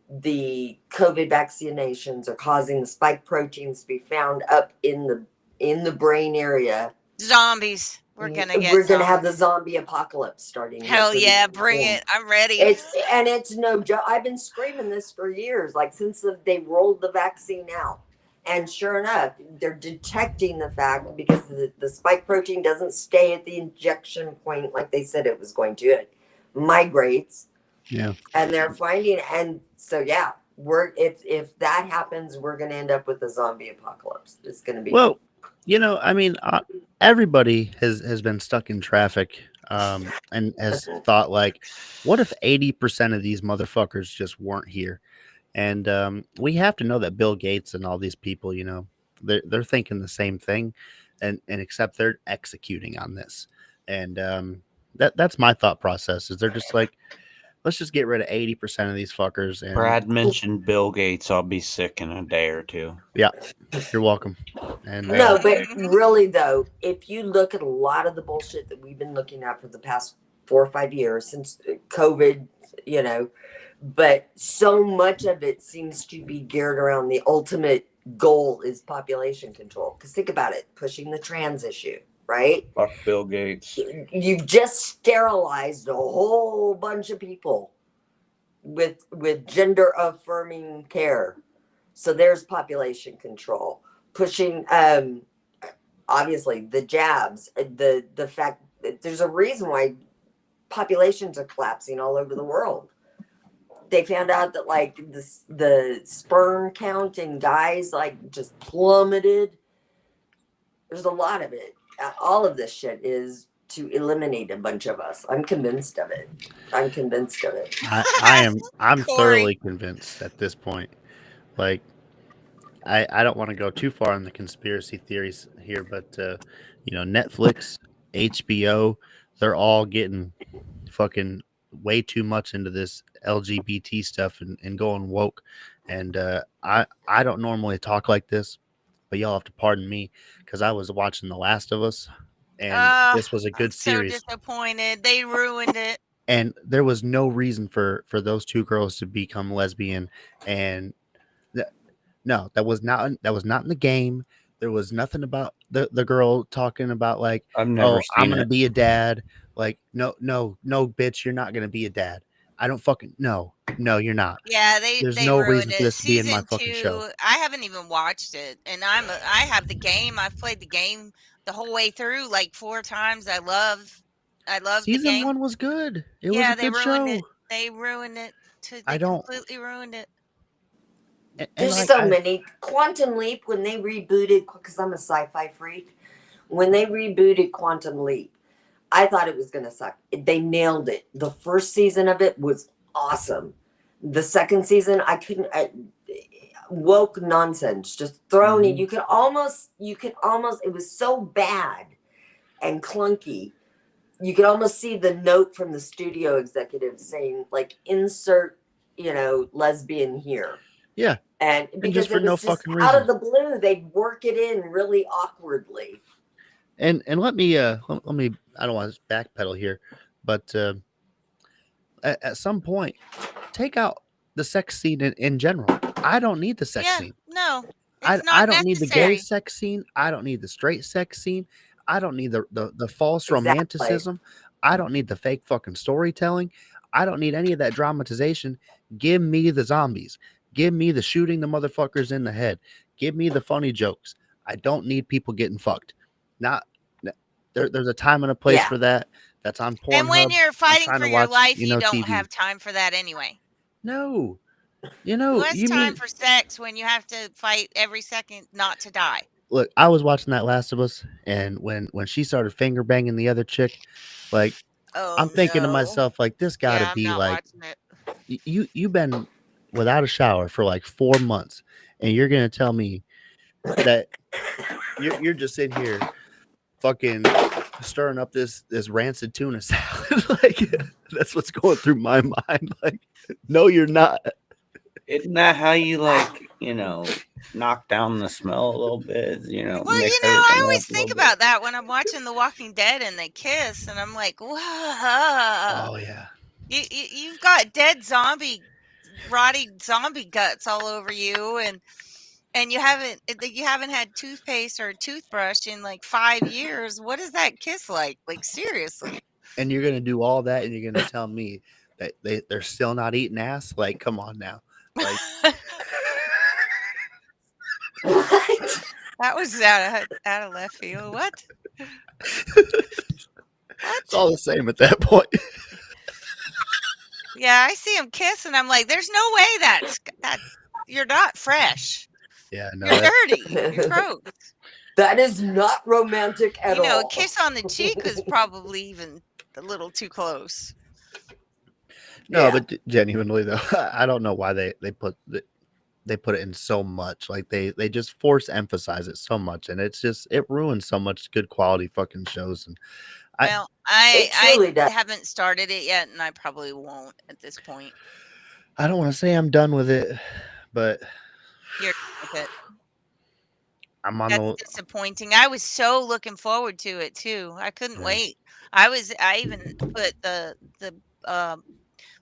the COVID vaccinations are causing the spike proteins to be found up in the brain area, Zombies. We're gonna we're get gonna have the zombies. zombie apocalypse starting. Hell pretty yeah, bring soon. it. I'm ready. It's no joke. I've been screaming this for years, like since they rolled the vaccine out. And sure enough, they're detecting the fact, because the spike protein doesn't stay at the injection point like they said it was going to. It migrates. Yeah. And they're finding, and so yeah, if that happens, we're gonna end up with a zombie apocalypse. It's gonna be Well, I mean, everybody has been stuck in traffic, and has thought like, what if 80% of these motherfuckers just weren't here? And we have to know that Bill Gates and all these people, they're thinking the same thing, and except they're executing on this. And that's my thought process. Is they're just like, let's just get rid of 80% of these fuckers. And Brad mentioned Bill Gates. I'll be sick in a day or two. Yeah, you're welcome. And no, but really though, if you look at a lot of the bullshit that we've been looking at for the past 4 or 5 years since COVID, but so much of it seems to be geared around the ultimate goal is population control. Because think about it, pushing the trans issue, right? Fuck Bill Gates. You've just sterilized a whole bunch of people with gender affirming care. So there's population control. Pushing, obviously, the jabs, the fact that there's a reason why populations are collapsing all over the world. They found out that like the sperm count in guys like just plummeted. There's a lot of it. All of this shit is to eliminate a bunch of us. I'm convinced of it. I'm thoroughly convinced at this point. Like, I don't want to go too far on the conspiracy theories here, but Netflix, HBO, they're all getting fucking way too much into this LGBT stuff and going woke. And I don't normally talk like this, but y'all have to pardon me because I was watching The Last of Us, and this was a good series. So disappointed. They ruined it. And there was no reason for those two girls to become lesbian. And no, that was not in the game. There was nothing about the girl talking about like, I'm gonna be a dad. Like, no, bitch, you're not gonna be a dad. I don't fucking no, you're not. Yeah, There's they no ruined reason for this to be in my fucking show. I haven't even watched it, and I have the game. I've played the game the whole way through like 4 times. I love the Season game. 1 was good. It was a good show. They ruined it. Completely ruined it. There's like, so many. Quantum Leap, when they rebooted, because I'm a sci-fi freak, when they rebooted Quantum Leap, I thought it was going to suck. They nailed it. The first season of it was awesome. The second season, woke nonsense, just thrown in. You could almost, it was so bad and clunky. You could almost see the note from the studio executive saying, like, insert, lesbian here. Yeah. And because just for it was no just fucking out reason. of the blue, they'd work it in really awkwardly. And let me I don't want to backpedal here, but at some point, take out the sex scene in general. I don't need the sex scene. No, I don't need the gay sex scene. I don't need the straight sex scene. I don't need the false romanticism. I don't need the fake fucking storytelling. I don't need any of that dramatization. Give me the zombies. Give me the shooting the motherfuckers in the head. Give me the funny jokes. I don't need people getting fucked. There's a time and a place for that. That's on Pornhub. And when you're fighting for your life, you don't TV. have time for that anyway. No. Who has time for sex when you have to fight every second not to die? Look, I was watching that Last of Us, and when she started finger banging the other chick, like, I'm thinking to myself, like, this gotta be like, you've been without a shower for like 4 months, and you're gonna tell me that you're just sitting here fucking stirring up this rancid tuna salad. Like that's what's going through my mind. Like, no, you're not. Isn't that how you knock down the smell a little bit? Well, Mix I everything always up a think little about that when I'm watching The Walking Dead and they kiss, and I'm like, whoa. Oh yeah. You've got dead rotting zombie guts all over you, and you haven't had toothpaste or a toothbrush in like 5 years. What is that kiss like? Like, seriously. And you're gonna do all that, and you're gonna tell me that they're still not eating ass? Like, come on now. Like, What? That was out of left field. What? it's all the same at that point. Yeah, I see him kiss, and I'm like, there's no way that you're not fresh. Yeah, no. You're dirty. You're gross. That is not romantic at all. A kiss on the cheek was probably even a little too close. No, Yeah. but genuinely though, I don't know why they put it in so much. Like they just force emphasize it so much, and it ruins so much good quality fucking shows. And Well, It truly I does. haven't started it yet, and I probably won't at this point. I don't want to say I'm done with it, but You're done with it. I'm on That's disappointing. I was so looking forward to it too. I couldn't wait. I even put the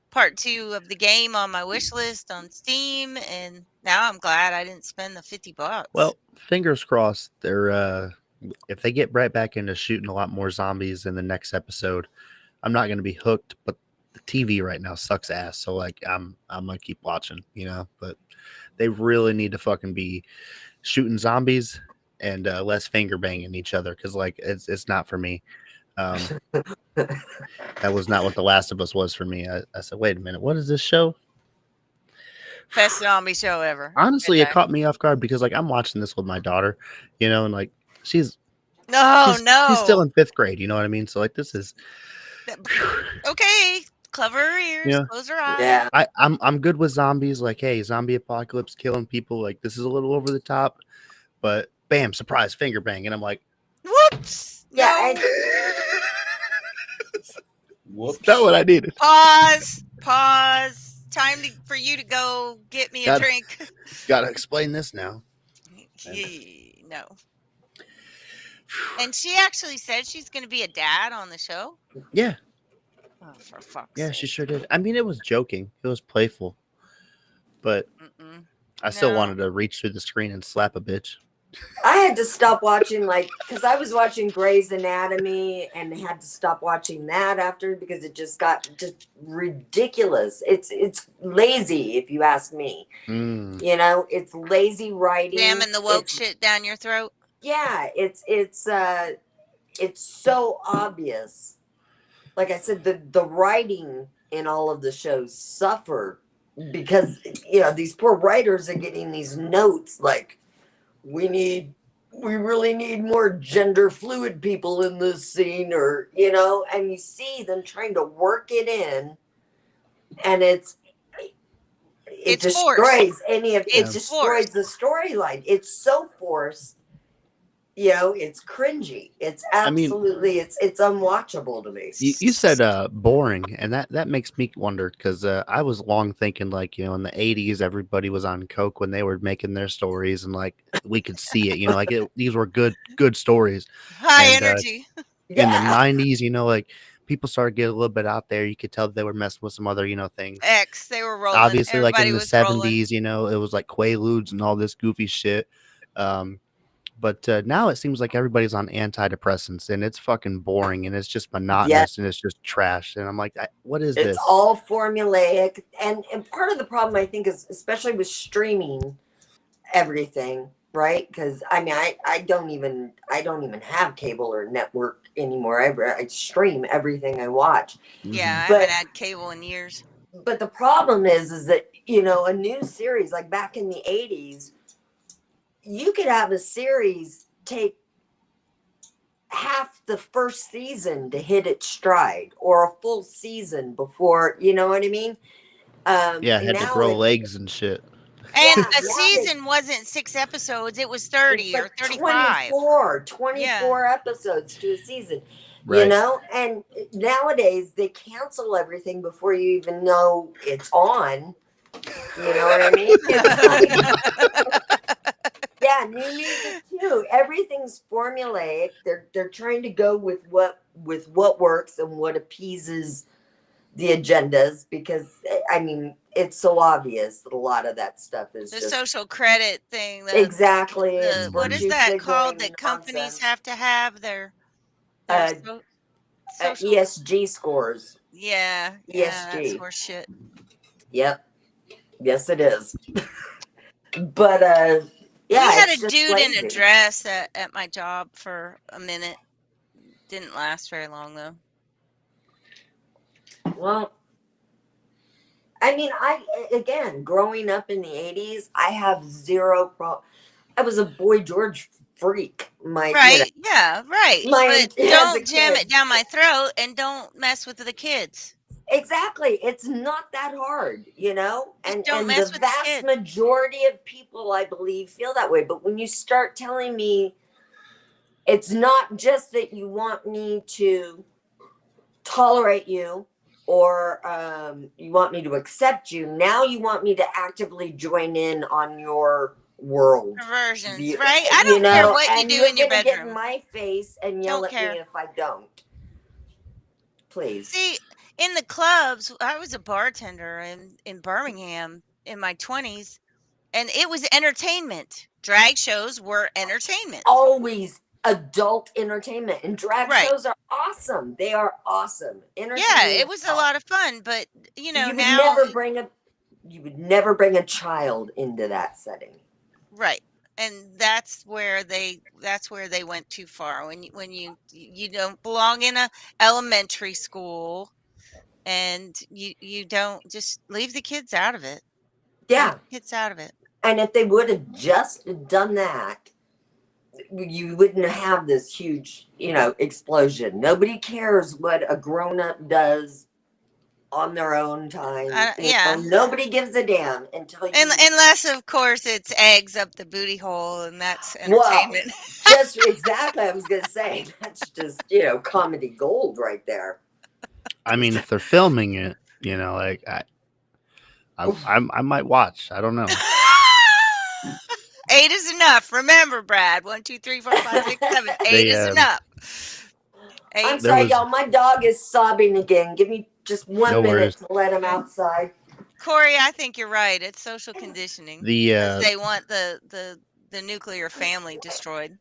part 2 of the game on my wish list on Steam, and now I'm glad I didn't spend the $50. Well, fingers crossed. They're if they get right back into shooting a lot more zombies in the next episode, I'm not going to be hooked. But the TV right now sucks ass. So like I'm gonna keep watching, But they really need to fucking be shooting zombies and less finger banging each other, because like it's not for me. That was not what The Last of Us was for me. I said, wait a minute, what is this show? Best zombie show ever. Honestly, it caught me off guard because like I'm watching this with my daughter, and like she's still in 5th grade, you know what I mean? So like this is okay. Cover her ears, Yeah. close her eyes. Yeah. I'm good with zombies. Like, hey, zombie apocalypse, killing people. Like, this is a little over the top, but bam, surprise, finger bang, and I'm like, whoops. Yeah. No. Whoops. That's what I needed. Pause. Time for you to go get me a drink. Gotta explain this now. No. And she actually said she's going to be a dad on the show. Yeah. Oh, for fuck's Yeah, sake. she sure did. I mean, it was joking. It was playful. But I still wanted to reach through the screen and slap a bitch. I had to stop watching, because I was watching Grey's Anatomy and had to stop watching that after because it just got just ridiculous. It's lazy, if you ask me. It's lazy writing. Jamming the woke shit down your throat. Yeah, it's so obvious. Like I said, the writing in all of the shows suffer because these poor writers are getting these notes like, we really need more gender fluid people in this scene, or and you see them trying to work it in, and it destroys it destroys the storyline. It's so forced. It's cringy. It's absolutely, it's unwatchable to me. You said boring, and that makes me wonder because I was long thinking like in the 80s everybody was on coke when they were making their stories, and like we could see it, like these were good stories. High energy. In the 90s, like people started getting a little bit out there. You could tell they were messing with some other things. They were rolling. Obviously, like in the 70s, rolling. it was like Quaaludes and all this goofy shit. But now it seems like everybody's on antidepressants, and it's fucking boring, and it's just monotonous, and it's just trash. And I'm like, what is this? It's all formulaic, and part of the problem I think is, especially with streaming everything, right? Because I mean, I don't even have cable or network anymore. I stream everything I watch. Yeah, I haven't had cable in years. But the problem is that a new series like back in the 80s. You could have a series take half the first season to hit its stride, or a full season before, you know what I mean? Yeah, had to grow legs and shit. And a season wasn't 6 episodes; it was 30 or 35. 24 episodes to a season. You know, and nowadays they cancel everything before you even know it's on. You know what I mean? It's like, yeah, new music too. Everything's formulaic. They're trying to go with what works and what appeases the agendas, because I mean it's so obvious that a lot of that stuff is The just social credit thing. exactly. It's What is virtue that called signaling that companies nonsense. have to have their social? ESG scores. Yeah, that's ESG. horse shit. Yep. Yes, it is. But yeah, We had it's a just dude in a lazy. dress at my job for a minute. Didn't last very long though. Well, I mean, again, growing up in the 80s, I have zero problem. I was a Boy George freak. Right? Yeah, right. But As a don't jam kid. it down my throat and don't mess with the kids. Exactly. It's not that hard, you know? Just And don't the mess with the vast kids. majority of people, I believe, feel that way. But when you start telling me it's not just that you want me to tolerate you, or you want me to accept you, now you want me to actively join in on your world Perversions, view, right? I you don't care know, what you and do you're in your gonna get in bedroom. my face and yell Don't at me care. if I don't. Please. See, in the clubs, I was a bartender in Birmingham in my 20s, and it was entertainment. Drag shows were entertainment. Always adult entertainment, and drag Right. shows are awesome. They are awesome. Yeah, Entertaining it was a lot of fun, but you know, you would now never bring a child into that setting. right. And that's where they went too far. When you don't belong in a elementary school, and you don't, just leave the kids out of it. Leave Yeah. the kids out of it. And if they would have just done that, you wouldn't have this huge, you know, explosion. Nobody cares what a grown-up does on their own time. You Yeah. know, nobody gives a damn until you. Unless, of course, it's eggs up the booty hole, and that's Well, entertainment. just exactly. I was gonna say that's just, you know, comedy gold right there. I mean, if they're filming it, you know, like I might watch. I don't know. 8 is enough. Remember, Brad. 1, 2, 3, 4, 5, 6, 7. 8 is enough. I'm sorry, y'all. My dog is sobbing again. Give me just 1 No minute worries. to let him outside. Corey, I think you're right. It's social conditioning. Because they want the nuclear family destroyed.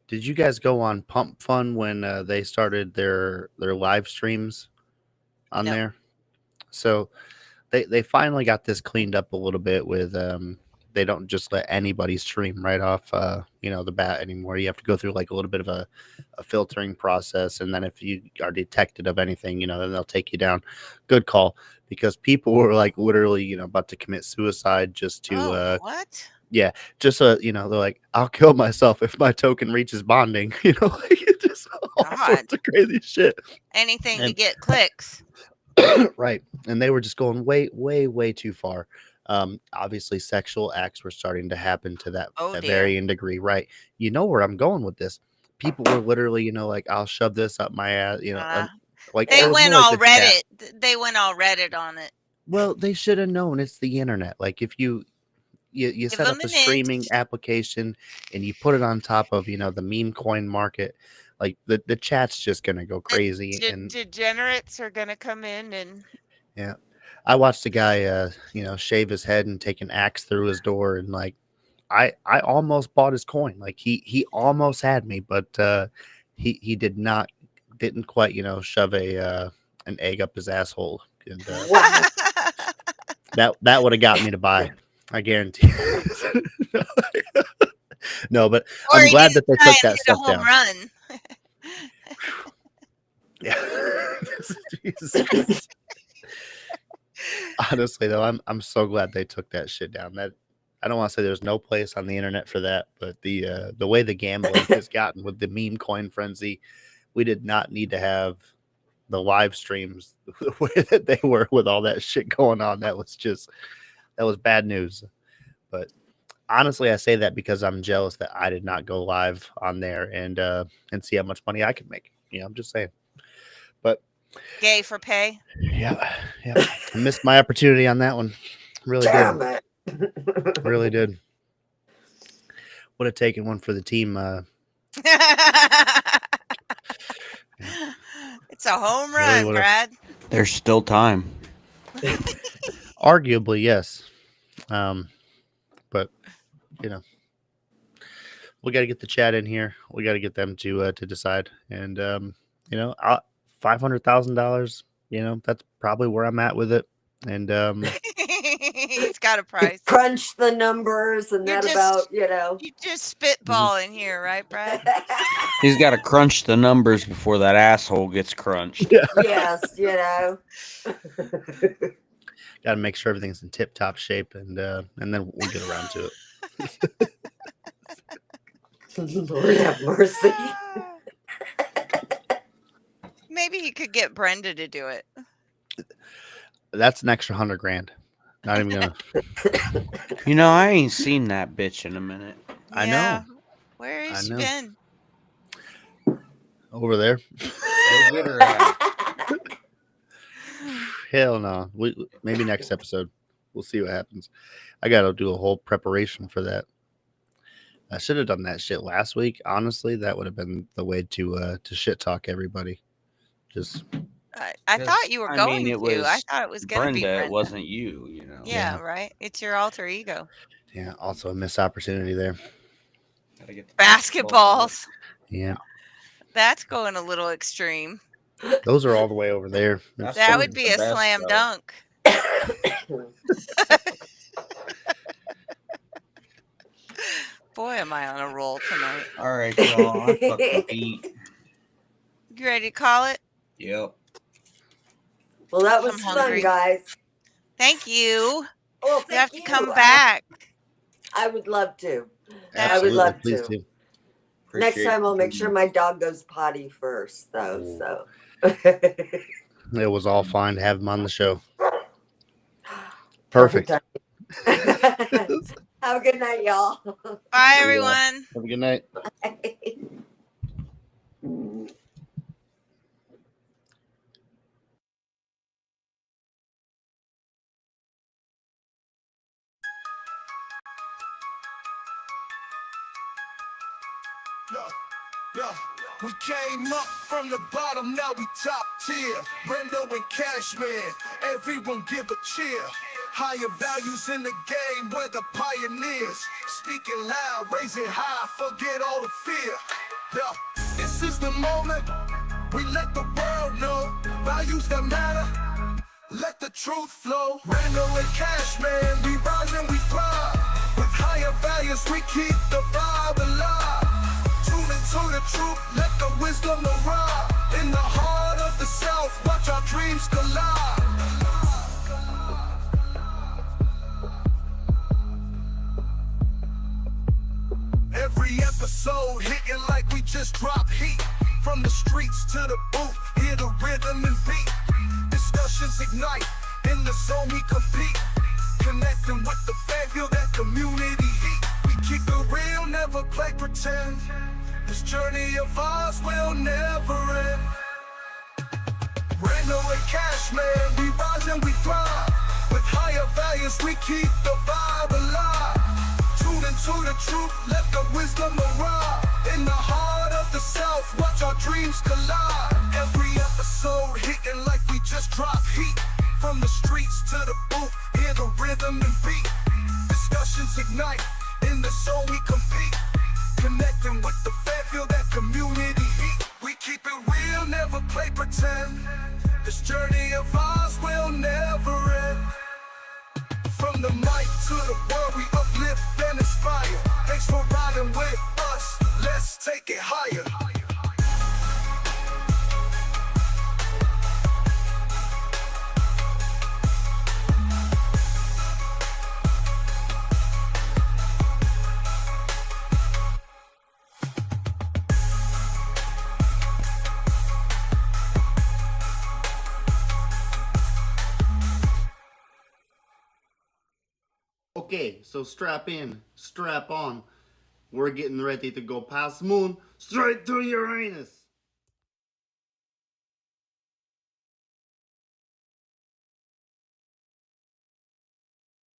Did you guys go on Pump Fun when they started their live streams on there? So they finally got this cleaned up a little bit with they don't just let anybody stream right off you know, the bat anymore. You have to go through like a little bit of a filtering process, and then if you are detected of anything, you know, then they'll take you down. Good call, because people were like literally, you know, about to commit suicide just to what? Yeah, just you know, they're like, I'll kill myself if my token reaches bonding. You know, like it's just all sorts of crazy shit. Anything to get clicks. Right. And they were just going way too far. Obviously sexual acts were starting to happen to that varying degree, right? You know where I'm going with this. People were literally, you know, like, I'll shove this up my ass, you know, like They or went more like all the chat. Reddit. They went all Reddit on it. Well, they should have known it's the internet. Like if you Give set them up a an streaming inch. application and you put it on top of, you know, the meme coin market, like the chat's just gonna go crazy. And Degenerates are gonna come in and yeah, I watched a guy you know, shave his head and take an axe through his door, and like I almost bought his coin. Like he almost had me, but he didn't quite, you know, shove an egg up his asshole. And Wow. that would have got me to buy. I guarantee. No, but or I'm he glad that they took hit that a stuff home down. run. Yeah. Jesus Christ. Honestly, though, I'm so glad they took that shit down. That I don't want to say there's no place on the internet for that, but the way the gambling has gotten with the meme coin frenzy, we did not need to have the live streams the way that they were with all that shit going on. That was bad news. But honestly, I say that because I'm jealous that I did not go live on there and see how much money I could make. You know, I'm just saying. Gay for pay. Yeah. I missed my opportunity on that one. Really Damn did. it. Really did. Would have taken one for the team. It's a home Really run, would've. Brad. There's still time. Arguably, yes. But we got to get the chat in here. We got to get them to decide. And $500,000. That's probably where I'm at with it. And He's got a price. Crunch the numbers and You're that just- about. You just spitball in here, right, Brad? He's got to crunch the numbers before that asshole gets crunched. Yes, got to make sure everything's in tip-top shape, and then we'll get around to it. Lord have mercy. Maybe he could get Brenda to do it. That's an extra $100,000. Not even gonna. I ain't seen that bitch in a minute. I know. Where has she been? Over there. Go get her out. Hell no. Maybe next episode. We'll see what happens. I got to do a whole preparation for that. I should have done that shit last week. Honestly, that would have been the way to shit talk everybody. Just. I thought you were going to. I thought it was going to be Brenda. It wasn't you. Yeah, right. It's your alter ego. Yeah. Also a missed opportunity there. Gotta get Basketballs. Yeah. That's going a little extreme. Those are all the way over there. That would be a slam dunk. Boy, am I on a roll tonight. All right, y'all. I fucking beat. You ready to call it? Yep. Well, that was fun, guys. Thank you. Well, you have to come back. I would love to. Absolutely. I would love Please to. do. Next time, I'll make sure my dog goes potty first, though. So it was all fine to have him on the show. Perfect. Have a good night, y'all. Bye, everyone. Have a good night. Yeah. We came up from the bottom, now we top tier. Brendo and Cashman, everyone give a cheer. Higher values in the game, we're the pioneers. Speaking loud, raising high, forget all the fear. Yeah. This is the moment, we let the world know. Values that matter, let the truth flow. Brendo and Cashman, we rise and we thrive. With higher values, we keep the vibe alive. To the truth, let the wisdom arrive. In the heart of the South, watch our dreams collide. Every episode hitting like we just dropped heat. From the streets to the booth, hear the rhythm and beat. Discussions ignite, in the zone we compete. Connecting with the fan, feel that community heat. We keep it real, never play pretend. This journey of ours will never end. Brendo and Cashman, we rise and we thrive. With higher values, we keep the vibe alive. Tune into the truth, let the wisdom arrive. In the heart of the South, watch our dreams collide. Every episode hitting like we just dropped heat. From the streets to the booth, hear the rhythm and beat. Discussions ignite, in the zone we compete. Connecting with the fan, feel that community heat. We keep it real, never play pretend. This journey of ours will never end. From the mic to the world, we uplift and inspire. Thanks for riding with us, let's take it higher. Okay, so strap in, strap on. We're getting ready to go past moon, straight to Uranus.